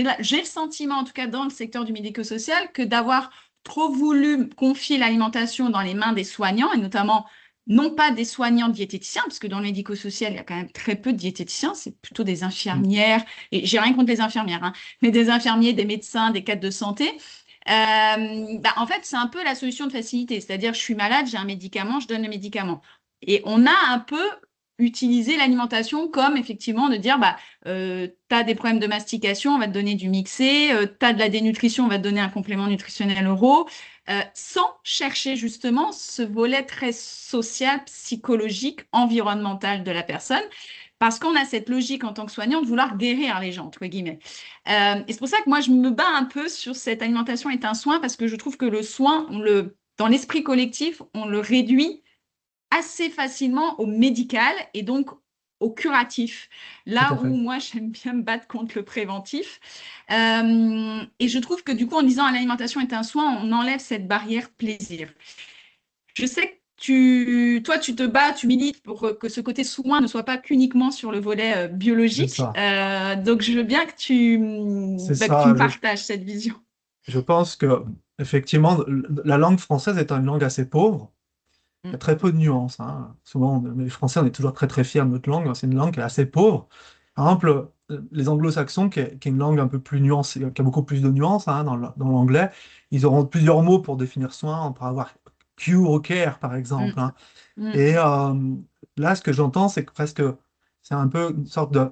le sentiment, en tout cas dans le secteur du médico-social, que d'avoir trop voulu confier l'alimentation dans les mains des soignants, et notamment non pas des soignants diététiciens, parce que dans le médico-social, il y a quand même très peu de diététiciens, c'est plutôt des Mm. infirmières, et j'ai rien contre les infirmières, hein, mais des infirmiers, des médecins, des cadres de santé. En fait, c'est un peu la solution de facilité. C'est-à-dire, je suis malade, j'ai un médicament, je donne le médicament. Et on a un peu utilisé l'alimentation comme effectivement de dire, tu as des problèmes de mastication, on va te donner du mixé, tu as de la dénutrition, on va te donner un complément nutritionnel euro, sans chercher justement ce volet très social, psychologique, environnemental de la personne. Parce qu'on a cette logique en tant que soignant de vouloir guérir les gens, entre guillemets. Et c'est pour ça que moi, je me bats un peu sur cette alimentation est un soin, parce que je trouve que le soin, dans l'esprit collectif, on le réduit assez facilement au médical et donc au curatif. Tout Là à où fait. moi, j'aime bien me battre contre le préventif. Et je trouve que du coup, en disant l'alimentation est un soin, on enlève cette barrière plaisir. Je sais que toi, tu te bats, tu milites pour que ce côté soin ne soit pas qu'uniquement sur le volet C'est biologique. ça. Donc, je veux bien C'est que tu me ça. partages cette vision. Je pense que, effectivement, la langue française est une langue assez pauvre. Il y a Mm, très peu de nuances, hein. Souvent, les Français, on est toujours très très fiers de notre langue. C'est une langue qui est assez pauvre. Par exemple, les anglo-saxons, qui est une langue un peu plus nuancée, qui a beaucoup plus de nuances, hein, dans l'anglais, ils auront plusieurs mots pour définir soin. On pourra avoir cure ou care, par exemple, mm, hein. mm. Et là, ce que j'entends, c'est que presque, c'est un peu une sorte de.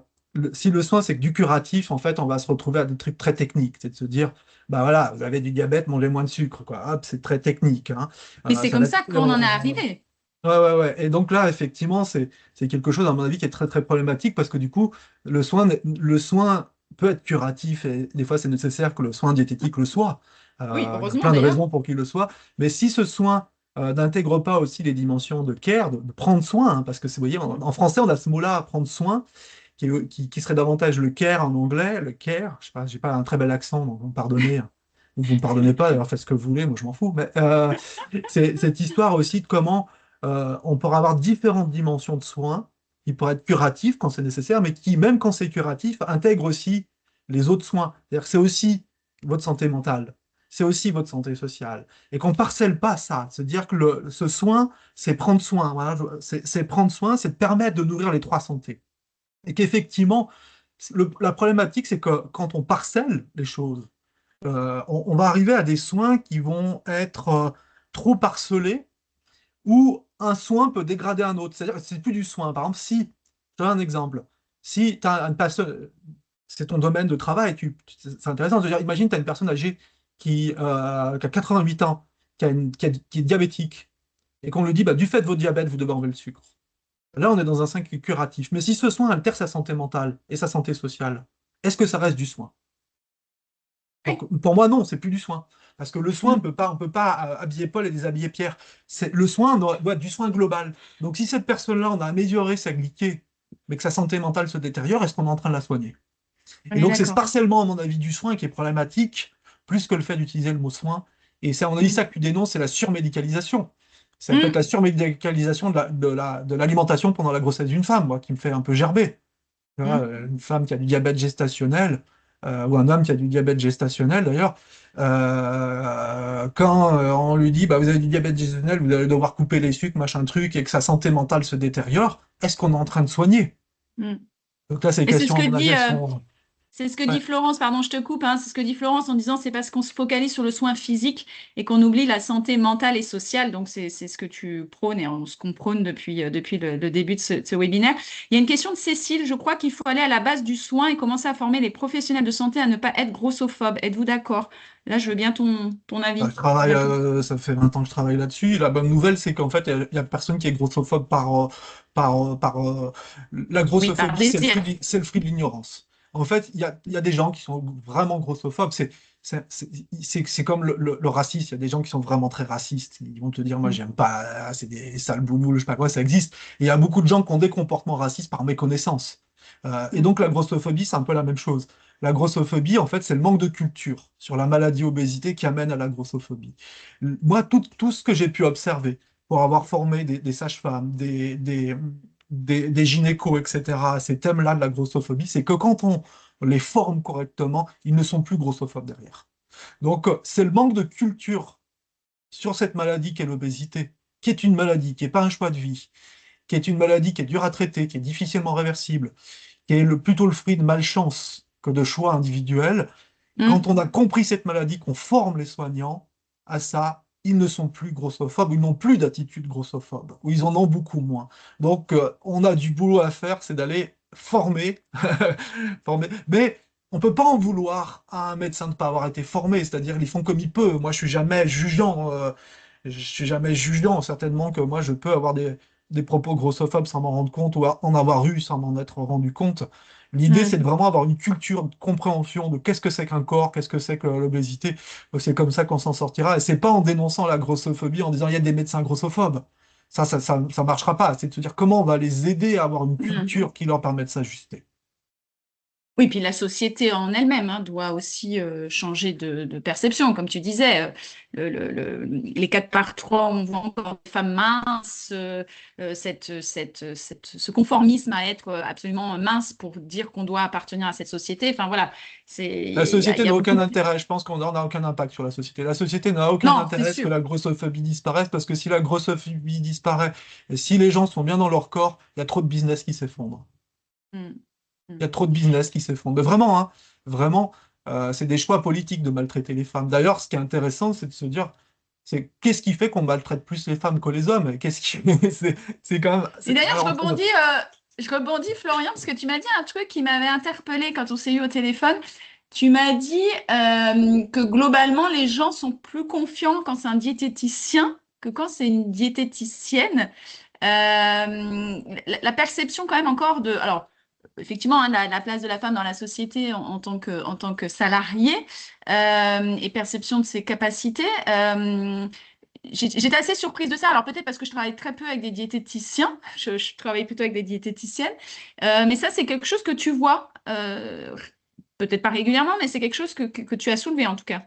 Si le soin, c'est que du curatif, en fait, on va se retrouver à des trucs très techniques. C'est de se dire, bah voilà, vous avez du diabète, mangez moins de sucre, quoi. Hop, c'est très technique, hein. Mais c'est Ça comme va être. ça qu'on en est arrivé. Ouais, ouais, ouais. Et donc là, effectivement, c'est quelque chose, à mon avis, qui est très, très problématique parce que du coup, le soin peut être curatif et des fois, c'est nécessaire que le soin diététique le soit. Oui, Il y a heureusement plein de d'ailleurs. raisons pour qu'il le soit. Mais si ce soin n'intègre pas aussi les dimensions de care, de prendre soin, hein, parce que vous voyez, en français, on a ce mot-là, prendre soin, qui serait davantage le care en anglais, le care. Je sais pas, j'ai pas un très bel accent, donc vous me pardonnez, hein. Ou vous me pardonnez pas, d'ailleurs, faites ce que vous voulez, moi je m'en fous. Mais c'est cette histoire aussi de comment on pourra avoir différentes dimensions de soins qui pourraient être curatifs quand c'est nécessaire, mais qui, même quand c'est curatif, intègrent aussi les autres soins. C'est-à-dire que c'est aussi votre santé mentale, c'est aussi votre santé sociale. Et qu'on ne parcelle pas ça, se dire que ce soin, c'est prendre soin. Voilà, c'est prendre soin, c'est permettre de nourrir les trois santé. Et qu'effectivement, la problématique, c'est que quand on parcelle les choses, on va arriver à des soins qui vont être trop parcelés, où un soin peut dégrader un autre. C'est-à-dire que c'est plus du soin. Par exemple, si, je donne un exemple, si tu as une personne, c'est ton domaine de travail, c'est intéressant de dire, imagine, tu as une personne âgée qui a 88 ans, qui est diabétique, et qu'on lui dit, bah, du fait de votre diabète, vous devez enlever le sucre. Là, on est dans un soin qui est curatif. Mais si ce soin altère sa santé mentale et sa santé sociale, est-ce que ça reste du soin? Oui. Donc, pour moi, non, c'est plus du soin. Parce que le soin, Mm. on peut pas habiller Paul et déshabiller Pierre. Le soin doit être du soin global. Donc, si cette personne-là, on a amélioré sa glycée, mais que sa santé mentale se détériore, est-ce qu'on est en train de la soigner? On Et est donc, c'est ce d'accord. partiellement, à mon avis, du soin qui est problématique, plus que le fait d'utiliser le mot soin. Et c'est, à mon avis, Mm. ça que tu dénonces, c'est la surmédicalisation. Ça peut être Mm. la surmédicalisation de l'alimentation pendant la grossesse d'une femme, moi, qui me fait un peu gerber. Tu vois, Mm. une femme qui a du diabète gestationnel, ou un homme qui a du diabète gestationnel d'ailleurs, quand on lui dit bah, vous avez du diabète gestationnel, vous allez devoir couper les sucres, machin truc, et que sa santé mentale se détériore, est-ce qu'on est en train de soigner? Mm. Donc là, ces Et c'est ce questions, à que mon avis, dit, elles sont. c'est ce que Ouais. dit Florence, pardon, je te coupe, hein, c'est ce que dit Florence en disant c'est parce qu'on se focalise sur le soin physique et qu'on oublie la santé mentale et sociale. Donc, c'est ce que tu prônes et ce qu'on prône depuis le début de ce webinaire. Il y a une question de Cécile. Je crois qu'il faut aller à la base du soin et commencer à former les professionnels de santé à ne pas être grossophobes. Êtes-vous d'accord? Là, je veux bien ton Bah, avis. D'un coup. ça fait 20 ans que je travaille là-dessus. La bonne nouvelle, c'est qu'en fait, il y a personne qui est grossophobe la Oui, par grossophobie, désir. c'est le fruit de l'ignorance. En fait, il y a des gens qui sont vraiment grossophobes. C'est comme le racisme. Il y a des gens qui sont vraiment très racistes. Ils vont te dire, moi, Mm. j'aime pas, c'est des sales bougnoules, je sais pas quoi, ça existe. Et il y a beaucoup de gens qui ont des comportements racistes par méconnaissance. Et Mm. donc, la grossophobie, c'est un peu la même chose. La grossophobie, en fait, c'est le manque de culture sur la maladie obésité qui amène à la grossophobie. Moi, tout ce que j'ai pu observer pour avoir formé des sages-femmes, des gynécos, etc., à ces thèmes-là de la grossophobie, c'est que quand on les forme correctement, ils ne sont plus grossophobes derrière. Donc, c'est le manque de culture sur cette maladie qu'est l'obésité, qui est une maladie, qui n'est pas un choix de vie, qui est une maladie qui est dure à traiter, qui est difficilement réversible, qui est plutôt le fruit de malchance que de choix individuels. Quand Mm. on a compris cette maladie, qu'on forme les soignants à ça, ils ne sont plus grossophobes, ils n'ont plus d'attitude grossophobe, ou ils en ont beaucoup moins. Donc, on a du boulot à faire, c'est d'aller former, former. Mais on ne peut pas en vouloir à un médecin de ne pas avoir été formé, c'est-à-dire ils font comme ils peuvent. Moi, je suis jamais jugeant. Certainement que moi, je peux avoir des propos grossophobes sans m'en rendre compte, ou en avoir eu sans m'en être rendu compte. L'idée, c'est de Mm. vraiment avoir une culture de compréhension de qu'est-ce que c'est qu'un corps, qu'est-ce que c'est que l'obésité. C'est comme ça qu'on s'en sortira. Et c'est pas en dénonçant la grossophobie, en disant il y a des médecins grossophobes. Ça marchera pas. C'est de se dire comment on va les aider à avoir une Mm. culture qui leur permet de s'ajuster. Oui, puis la société en elle-même hein, doit aussi changer de perception. Comme tu disais, les 4 par 3, on voit encore des femmes minces, ce conformisme à être absolument mince pour dire qu'on doit appartenir à cette société. Enfin voilà, La il société y a n'a beaucoup aucun de... intérêt. Je pense qu'on n'a aucun impact sur la société. La société n'a aucun Non, c'est intérêt à ce que sûr. la grossophobie disparaisse, parce que si la grossophobie disparaît, et si les gens sont bien dans leur corps, il y a trop de business qui s'effondre. Mm. Il y a Mm. trop de business qui s'effondrent. Mais vraiment, hein, vraiment, c'est des choix politiques de maltraiter les femmes. D'ailleurs, ce qui est intéressant, c'est de se dire, c'est qu'est-ce qui fait qu'on maltraite plus les femmes que les hommes? Qu'est-ce qui... c'est quand même... Et d'ailleurs, Alors, je rebondis, Florian, parce que tu m'as dit un truc qui m'avait interpellée quand on s'est eu au téléphone. Tu m'as dit que globalement, les gens sont plus confiants quand c'est un diététicien que quand c'est une diététicienne. La perception quand même encore de... Alors, effectivement, hein, la place de la femme dans la société en tant que salariée et perception de ses capacités. J'étais assez surprise de ça. Alors peut-être parce que je travaille très peu avec des diététiciens, je travaille plutôt avec des diététiciennes. Mais ça, c'est quelque chose que tu vois, peut-être pas régulièrement, mais c'est quelque chose que tu as soulevé en tout cas.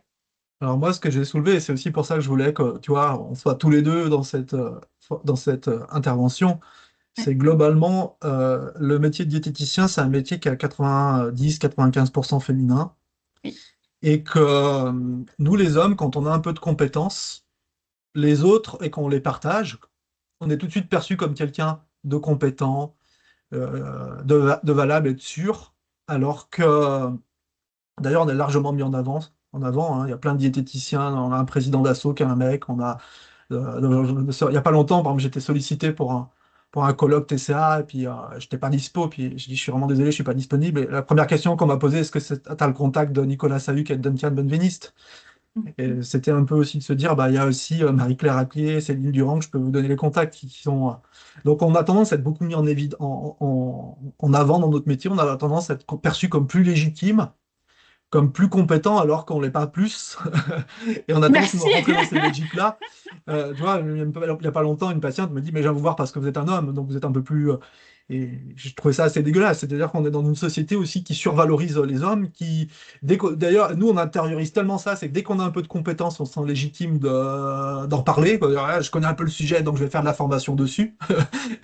alors moi, ce que j'ai soulevé, et c'est aussi pour ça que je voulais que, tu vois, on soit tous les deux dans cette intervention, Ouais. c'est globalement, le métier de diététicien, c'est un métier qui est à 90-95% féminin, Oui. et que nous, les hommes, quand on a un peu de compétences, les autres, et qu'on les partage, on est tout de suite perçu comme quelqu'un de compétent, de valable et de sûr, alors que, d'ailleurs, on est largement mis en avant en avant, hein. Il y a plein de diététiciens, on a un président d'Asso qui est un mec, il n'y a pas longtemps, par exemple, j'étais sollicité pour un colloque TCA, et puis je n'étais pas dispo, puis je dis, je suis vraiment désolé, je suis pas disponible. Et la première question qu'on m'a posée, est-ce que tu as le contact de Nicolas Sahuc et de Duncan Benveniste? Et c'était un peu aussi de se dire, bah, il y a aussi Marie-Claire Appier, Céline Durand, que je peux vous donner les contacts qui sont. Donc on a tendance à être beaucoup mis en avant dans notre métier, on a tendance à être perçu comme plus légitime, comme plus compétent, alors qu'on ne l'est pas plus. Et on a tendance à Merci. rentrer dans ces logiques-là. Tu vois, il n'y a pas longtemps, une patiente me dit, mais je viens vous voir parce que vous êtes un homme, donc vous êtes un peu plus. Et je trouvais ça assez dégueulasse. C'est-à-dire qu'on est dans une société aussi qui survalorise les hommes, d'ailleurs, nous, on intériorise tellement ça, c'est que dès qu'on a un peu de compétences, on se sent légitime d'en parler, quoi. Ah, je connais un peu le sujet, donc je vais faire de la formation dessus.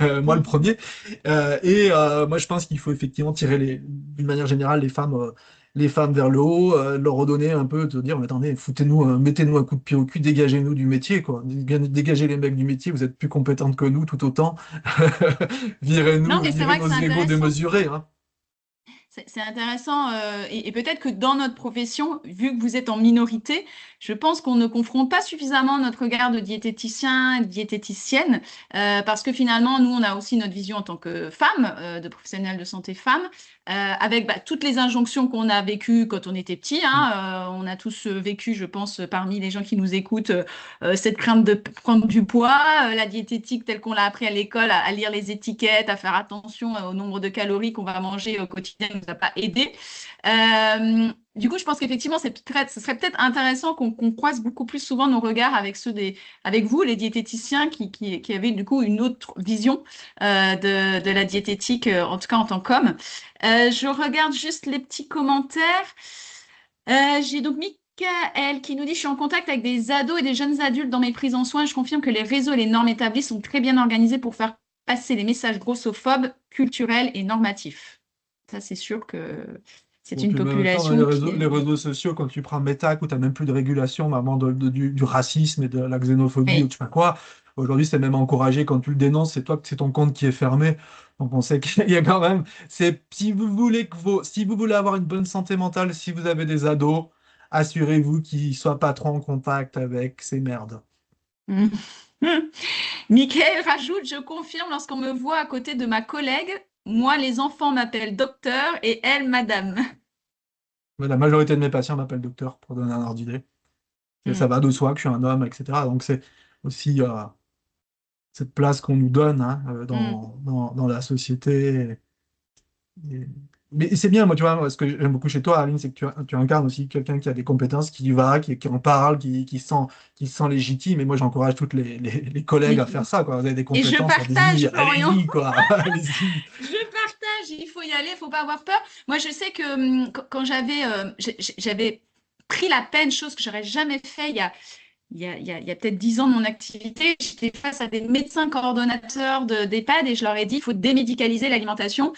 Moi, le premier. Moi, je pense qu'il faut effectivement tirer d'une manière générale les femmes vers le haut, leur redonner un peu, te dire, mais attendez, mettez-nous un coup de pied au cul, dégagez-nous du métier, quoi. Dégagez les mecs du métier, vous êtes plus compétentes que nous, tout autant. Non, Virez-nous, mais c'est virez vrai que nos c'est égos intéressant. démesurés, hein. C'est intéressant et peut-être que dans notre profession, vu que vous êtes en minorité, je pense qu'on ne confronte pas suffisamment notre regard de diététicien, diététicienne, parce que finalement, nous, on a aussi notre vision en tant que femme, de professionnelle de santé femme, avec toutes les injonctions qu'on a vécues quand on était petit. Mm. Hein, on a tous vécu, je pense, parmi les gens qui nous écoutent, cette crainte de prendre du poids, la diététique telle qu'on l'a appris à l'école, à lire les étiquettes, à faire attention au nombre de calories qu'on va manger au quotidien, ne nous a pas aidé. Du coup, je pense qu'effectivement, ce serait peut-être intéressant qu'on croise beaucoup plus souvent nos regards avec avec vous, les diététiciens, qui avaient du coup une autre vision de la diététique, en tout cas en tant qu'homme. Je regarde juste les petits commentaires. J'ai donc Michael qui nous dit, je suis en contact avec des ados et des jeunes adultes dans mes prises en soins. Je confirme que les réseaux et les normes établies sont très bien organisés pour faire passer les messages grossophobes, culturels et normatifs. Ça, c'est sûr que c'est Et une puis même en même temps, dans population qui les est... réseaux sociaux, quand tu prends Meta, où tu n'as même plus de régulation, vraiment du racisme et de la xénophobie ou Oui. je sais pas quoi, aujourd'hui c'est même encouragé quand tu le dénonces, c'est ton compte qui est fermé. Donc on sait qu'il y a quand même, si vous voulez avoir une bonne santé mentale, si vous avez des ados, assurez-vous qu'ils ne soient pas trop en contact avec ces merdes. Mm. Michael rajoute, je confirme, lorsqu'on me voit à côté de ma collègue, moi, les enfants m'appellent docteur et elle, madame. Mais la majorité de mes patients m'appellent docteur pour donner un ordre d'idée. Et ça Mm. va de soi que je suis un homme, etc. Donc c'est aussi cette place qu'on nous donne, hein, Mm. dans la société. Et- Mais c'est bien, moi, tu vois, moi, ce que j'aime beaucoup chez toi, Aline, c'est que tu incarnes aussi quelqu'un qui a des compétences, qui y va, qui en parle, qui se sent légitime. Et moi, j'encourage toutes les collègues à faire ça, quoi. Vous avez des Et je compétences, partage, allez-y, Florian. allez-y, quoi. Allez-y. Je partage, il faut y aller, il faut pas avoir peur. Moi, je sais que quand j'avais pris la peine, chose que j'aurais jamais fait il y a peut-être 10 ans de mon activité, j'étais face à des médecins coordonnateurs d'EHPAD et je leur ai dit, il faut démédicaliser l'alimentation.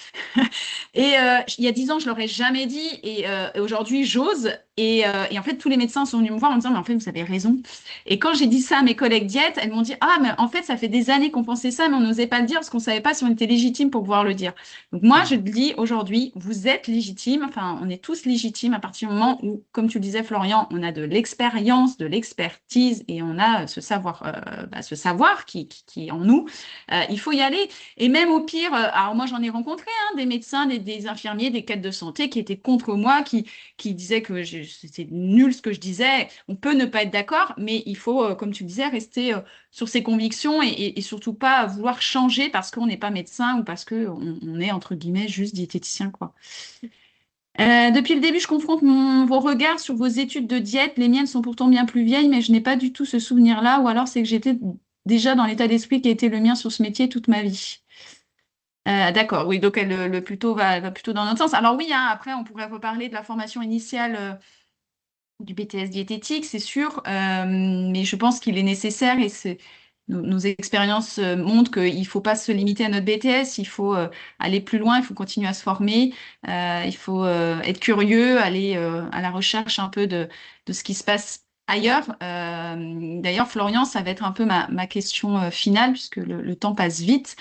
Et il y a 10 ans, je l'aurais jamais dit et aujourd'hui, j'ose. Et en fait, tous les médecins sont venus me voir en me disant, mais en fait, vous avez raison. Et quand j'ai dit ça à mes collègues diètes, elles m'ont dit, ah, mais en fait, ça fait des années qu'on pensait ça, mais on n'osait pas le dire parce qu'on savait pas si on était légitime pour pouvoir le dire. Donc moi, je te dis aujourd'hui, vous êtes légitime, enfin, on est tous légitimes à partir du moment où, comme tu le disais, Florian, on a de l'expérience, de l'expertise et on a ce savoir qui est en nous. Il faut y aller. Et même au pire, alors moi, j'en ai rencontré hein, des médecins, des infirmiers, des cadres de santé qui étaient contre moi, qui disaient que c'était nul ce que je disais. On peut ne pas être d'accord, mais il faut, comme tu le disais, rester sur ses convictions et surtout pas vouloir changer parce qu'on n'est pas médecin ou parce qu'on est, entre guillemets, juste diététicien, quoi. Depuis le début, je confronte vos regards sur vos études de diète. Les miennes sont pourtant bien plus vieilles, mais je n'ai pas du tout ce souvenir-là, ou alors c'est que j'étais déjà dans l'état d'esprit qui a été le mien sur ce métier toute ma vie. D'accord, oui, donc elle plutôt va plutôt dans notre sens. Alors oui, hein, après on pourrait reparler de la formation initiale du BTS diététique, c'est sûr, mais je pense qu'il est nécessaire et nos expériences montrent qu'il ne faut pas se limiter à notre BTS, il faut aller plus loin, il faut continuer à se former, il faut être curieux, aller à la recherche un peu de ce qui se passe ailleurs. D'ailleurs, Florian, ça va être un peu ma question finale, puisque le temps passe vite.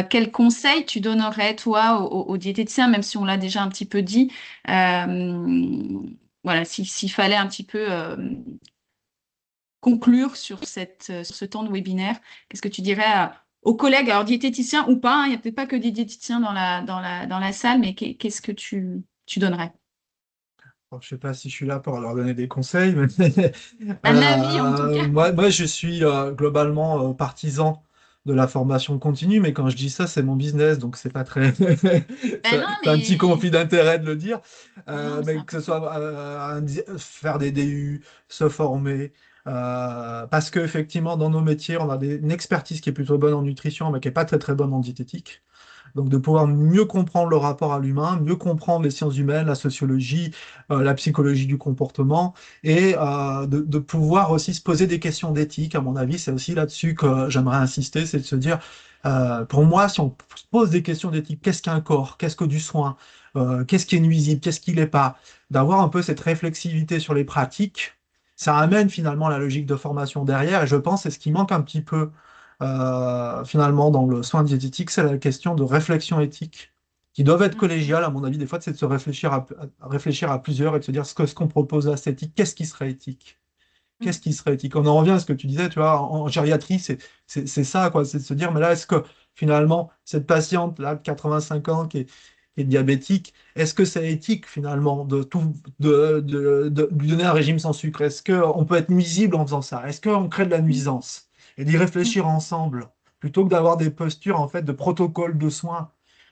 Quel conseil tu donnerais, toi, aux diététiciens, même si on l'a déjà un petit peu dit, voilà, s'il fallait un petit peu conclure sur ce temps de webinaire, qu'est-ce que tu dirais aux collègues, alors diététiciens ou pas, hein, il n'y a peut-être pas que des diététiciens dans la salle, mais qu'est-ce que tu donnerais? Alors, je sais pas si je suis là pour leur donner des conseils, mais Un avis en tout cas. moi, je suis globalement partisan de la formation continue, mais quand je dis ça, c'est mon business, donc c'est pas très. Ben non, C'est un petit mais conflit d'intérêt de le dire. non, mais c'est Mais que ce important. soit faire des DU, se former, parce qu'effectivement, dans nos métiers, on a une expertise qui est plutôt bonne en nutrition, mais qui est pas très très bonne en diététique. Donc de pouvoir mieux comprendre le rapport à l'humain, mieux comprendre les sciences humaines, la sociologie, la psychologie du comportement, et de pouvoir aussi se poser des questions d'éthique. À mon avis, c'est aussi là-dessus que j'aimerais insister, c'est de se dire, pour moi, si on se pose des questions d'éthique, qu'est-ce qu'un corps, qu'est-ce que du soin, qu'est-ce qui est nuisible, qu'est-ce qui l'est pas, d'avoir un peu cette réflexivité sur les pratiques, ça amène finalement la logique de formation derrière, et je pense que c'est ce qui manque un petit peu finalement, dans le soin diététique, c'est la question de réflexion éthique, qui doivent être Mm, collégiales, à mon avis, des fois, c'est de se réfléchir à réfléchir à plusieurs et de se dire ce qu'on propose là, c'est éthique, qu'est-ce qui serait éthique? mm, Qu'est-ce qui serait éthique? On en revient à ce que tu disais, tu vois, en gériatrie, c'est ça, quoi, c'est de se dire, mais là, est-ce que finalement, cette patiente-là de 85 ans qui est diabétique, est-ce que c'est éthique finalement de lui donner un régime sans sucre? Est-ce qu'on peut être nuisible en faisant ça? Est-ce qu'on crée de la mm, nuisance? Et d'y mm, réfléchir ensemble, plutôt que d'avoir des postures en fait de protocole de soins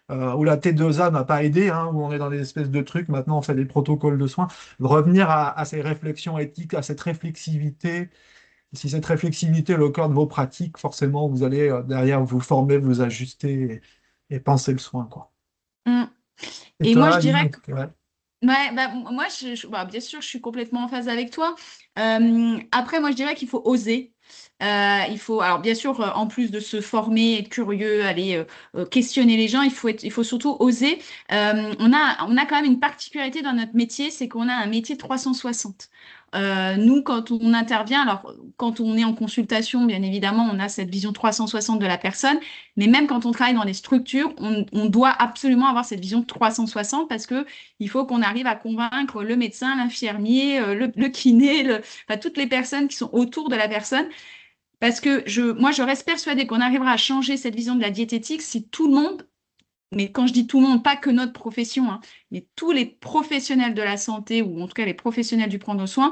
où la T2A n'a pas aidé, hein, où on est dans des espèces de trucs, maintenant on fait des protocoles de soins, de revenir à ces réflexions éthiques, à cette réflexivité. Si cette réflexivité est le cœur de vos pratiques, forcément vous allez derrière vous former, vous ajuster et penser le soin, quoi. mm. Et Et moi, toi, je dirais Aline? que Ouais. ouais, bah, moi, bah, bien sûr, je suis complètement en phase avec toi. Après, moi, je dirais qu'il faut oser. Il faut, alors bien sûr, en plus de se former, être curieux, aller questionner les gens, il faut surtout oser. On a quand même une particularité dans notre métier, c'est qu'on a un métier 360. Nous, quand on intervient, alors quand on est en consultation, bien évidemment, on a cette vision 360 de la personne, mais même quand on travaille dans des structures, on doit absolument avoir cette vision 360 parce que il faut qu'on arrive à convaincre le médecin, l'infirmier, le kiné, enfin, toutes les personnes qui sont autour de la personne. Parce que moi, je reste persuadée qu'on arrivera à changer cette vision de la diététique si tout le monde, mais quand je dis tout le monde, pas que notre profession, hein, mais tous les professionnels de la santé, ou en tout cas les professionnels du prendre soin,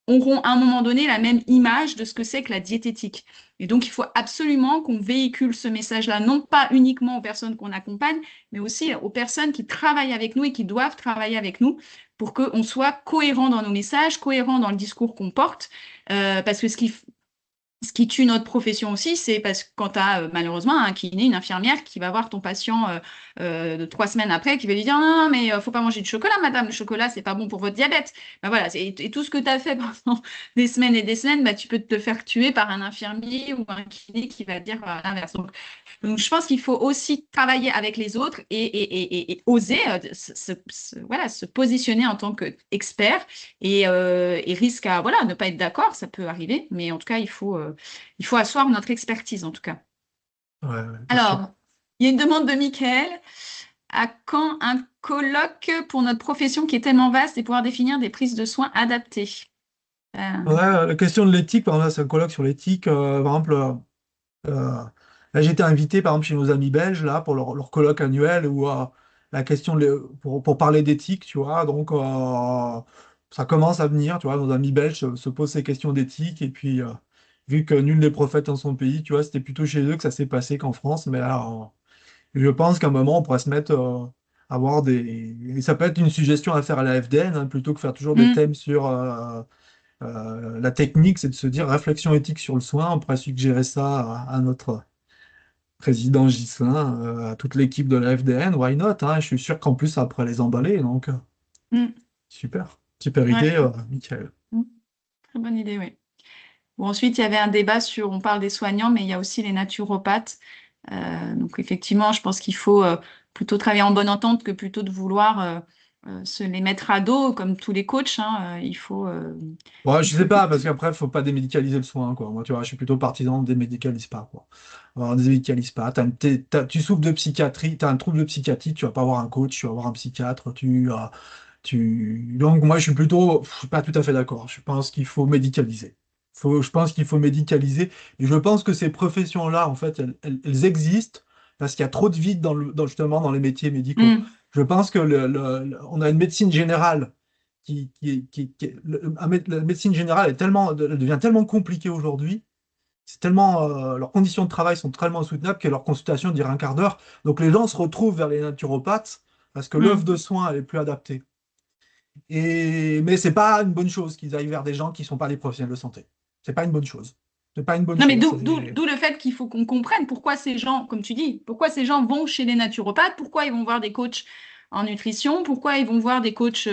auront à un moment donné la même image de ce que c'est que la diététique. Et donc, il faut absolument qu'on véhicule ce message-là, non pas uniquement aux personnes qu'on accompagne, mais aussi aux personnes qui travaillent avec nous et qui doivent travailler avec nous pour qu'on soit cohérent dans nos messages, cohérent dans le discours qu'on porte. Parce que ce qui tue notre profession aussi, c'est parce que quand tu as malheureusement un kiné, une infirmière qui va voir ton patient de 3 semaines après, qui va lui dire non, non, mais faut pas manger de chocolat, madame, le chocolat, c'est pas bon pour votre diabète. Ben voilà, et tout ce que tu as fait pendant des semaines et des semaines, ben, tu peux te faire tuer par un infirmier ou un kiné qui va dire l'inverse. Donc, je pense qu'il faut aussi travailler avec les autres et oser voilà, se positionner en tant qu'expert et risque à voilà, ne pas être d'accord, ça peut arriver, mais en tout cas, il faut asseoir notre expertise en tout cas. Ouais, ouais, bien sûr. Alors, il y a une demande de Michael. À quand un colloque pour notre profession qui est tellement vaste et pouvoir définir des prises de soins adaptées? Ouais, Euh, la question de l'éthique, par exemple, c'est un colloque sur l'éthique. Par exemple, là, j'ai été invité, par exemple, chez nos amis belges, là, pour leur colloque annuel, où la question pour parler d'éthique, tu vois, donc ça commence à venir, tu vois, nos amis belges se posent ces questions d'éthique, et puis, vu que nul n'est prophète en son pays, tu vois, c'était plutôt chez eux que ça s'est passé qu'en France, mais là, je pense qu'à un moment, on pourrait se mettre à avoir des. Et ça peut être une suggestion à faire à la FDN, hein, plutôt que faire toujours des hmm, thèmes sur la technique, c'est de se dire réflexion éthique sur le soin. On pourrait suggérer ça à notre président Ghislain, à toute l'équipe de la FDN. Why not, hein? Je suis sûr qu'en plus, ça pourrait les emballer. Donc, hmm, super. Super idée, ouais, Michael. hmm, très bonne idée, oui. Bon, ensuite, il y avait un débat sur, on parle des soignants, mais il y a aussi les naturopathes. Donc, effectivement, je pense qu'il faut plutôt travailler en bonne entente que plutôt de vouloir se les mettre à dos, comme tous les coachs, hein. Bon, Il je sais faut pas, parce qu'après, faut pas démédicaliser le soin, quoi. Moi, tu vois, je suis plutôt partisan de démédicalise pas, quoi. On démédicalise pas. Tu souffres de psychiatrie, tu as un trouble de psychiatrie, tu vas pas voir un coach, tu vas voir un psychiatre, Donc moi, je suis pas tout à fait d'accord. Je pense qu'il faut médicaliser. Je pense qu'il faut médicaliser. Et je pense que ces professions-là, en fait, elles existent parce qu'il y a trop de vide justement dans les métiers médicaux. Mm. Je pense que on a une médecine générale la médecine générale elle devient tellement compliquée aujourd'hui. Leurs conditions de travail sont tellement insoutenables que leur consultation dure un quart d'heure. Donc les gens se retrouvent vers les naturopathes parce que l'offre Mm. de soins elle est plus adaptée. Mais c'est pas une bonne chose qu'ils aillent vers des gens qui sont pas des professionnels de santé. C'est pas une bonne chose. C'est pas une bonne Non, mais chose. d'où le fait qu'il faut qu'on comprenne pourquoi ces gens, comme tu dis, pourquoi ces gens vont chez les naturopathes, pourquoi ils vont voir des coachs en nutrition, pourquoi ils vont voir des coachs,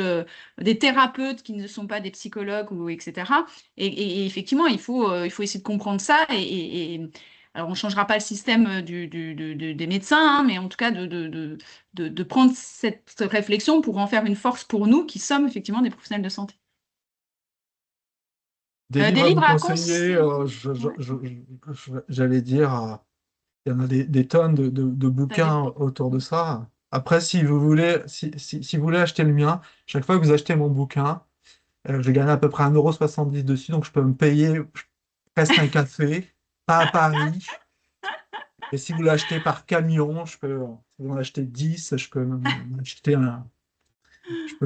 des thérapeutes qui ne sont pas des psychologues, ou etc. Et effectivement, il faut essayer de comprendre ça. Alors, on ne changera pas le système des médecins, hein, mais en tout cas, de prendre cette réflexion pour en faire une force pour nous qui sommes effectivement des professionnels de santé. Des Des livres à vous livres à conseiller, conseiller. Ouais, j'allais dire, il y en a des tonnes de ça dépend. bouquins autour de ça. Après, si vous voulez acheter le mien, chaque fois que vous achetez mon bouquin, je gagne à peu près 1,70 € dessus, donc je peux me payer presque un café, pas à Paris. Et si vous l'achetez par camion, si vous en achetez 10, je peux me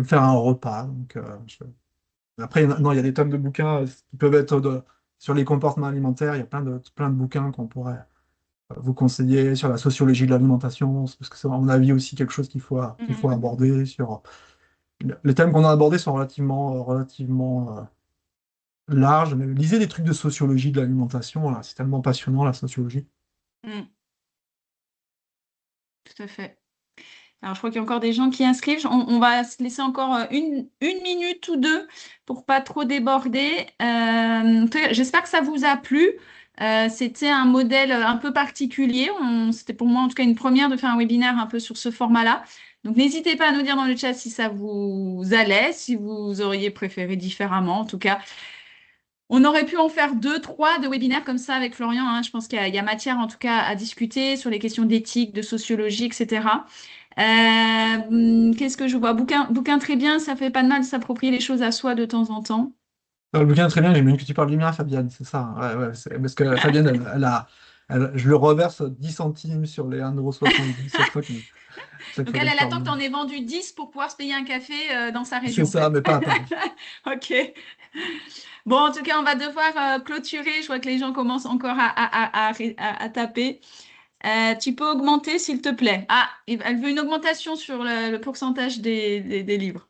faire un repas. Après, non, il y a des tonnes de bouquins qui peuvent être sur les comportements alimentaires. Il y a plein de bouquins qu'on pourrait vous conseiller sur la sociologie de l'alimentation, parce que c'est, à mon avis, aussi quelque chose qu'il faut Mhm. aborder. Les thèmes qu'on a abordés sont larges, mais lisez des trucs de sociologie de l'alimentation, là, c'est tellement passionnant, la sociologie. Mm, tout à fait. Alors, je crois qu'il y a encore des gens qui inscrivent. On va se laisser encore une minute ou deux pour pas trop déborder. En tout cas, j'espère que ça vous a plu. C'était un modèle un peu particulier. C'était pour moi en tout cas une première de faire un webinaire un peu sur ce format-là. Donc, n'hésitez pas à nous dire dans le chat si ça vous allait, si vous auriez préféré différemment. En tout cas, on aurait pu en faire deux, trois de webinaires comme ça avec Florian, hein. Je pense qu'il y a matière en tout cas à discuter sur les questions d'éthique, de sociologie, etc. Qu'est-ce que je vois? Bouquin très bien, ça fait pas de mal de s'approprier les choses à soi de temps en temps. Le bouquin, très bien, j'aime bien que tu parles du mien, Fabienne, c'est ça. Ouais, ouais, parce que Fabienne, je le reverse 10 centimes sur les 1,70 € chaque Donc fois que elle, je elle parle attend du que tu mien. en aies vendu 10 pour pouvoir se payer un café dans sa C'est région, en ça, fait. mais pas à Paris. Ok. Bon, en tout cas, on va devoir clôturer. Je vois que les gens commencent encore à taper. Tu peux augmenter, s'il te plaît. Ah, elle veut une augmentation sur le pourcentage des livres.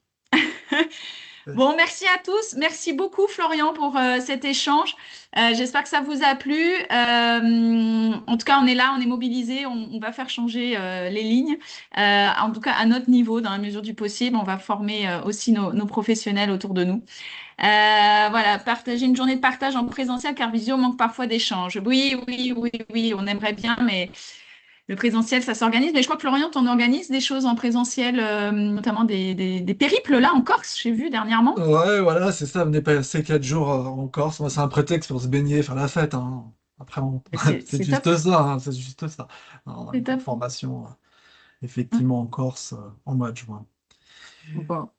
Bon, merci à tous. Merci beaucoup, Florian, pour cet échange. J'espère que ça vous a plu. En tout cas, on est là, on est mobilisés, on va faire changer les lignes. En tout cas, à notre niveau, dans la mesure du possible, on va former aussi nos professionnels autour de nous. Voilà, partager une journée de partage en présentiel, car visio manque parfois d'échanges. Oui, oui, oui, oui, on aimerait bien, mais le présentiel, ça s'organise. Mais je crois que Florian, on organise des choses en présentiel, notamment des périples là en Corse, j'ai vu dernièrement. Ouais, voilà, c'est ça, venez passer 4 jours en Corse. Moi, c'est un prétexte pour se baigner, faire la fête, hein. Après, c'est C'est top, juste ça, hein, c'est juste ça. On a c'est une top. formation, Hein. effectivement, en Corse, en mois de juin. Bon.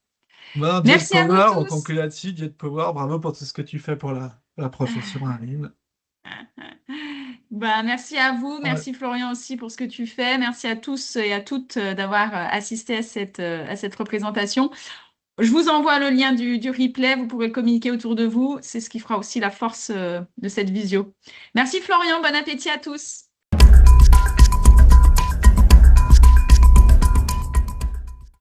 Voilà, Diet Merci à vous Power, on tous. conclut là-dessus. Diet Power, bravo pour tout ce que tu fais pour la profession, Aline. Bah, merci à vous, Ouais. merci Florian aussi pour ce que tu fais. Merci à tous et à toutes d'avoir assisté à cette représentation. Je vous envoie le lien du replay, vous pourrez le communiquer autour de vous. C'est ce qui fera aussi la force de cette visio. Merci Florian, bon appétit à tous.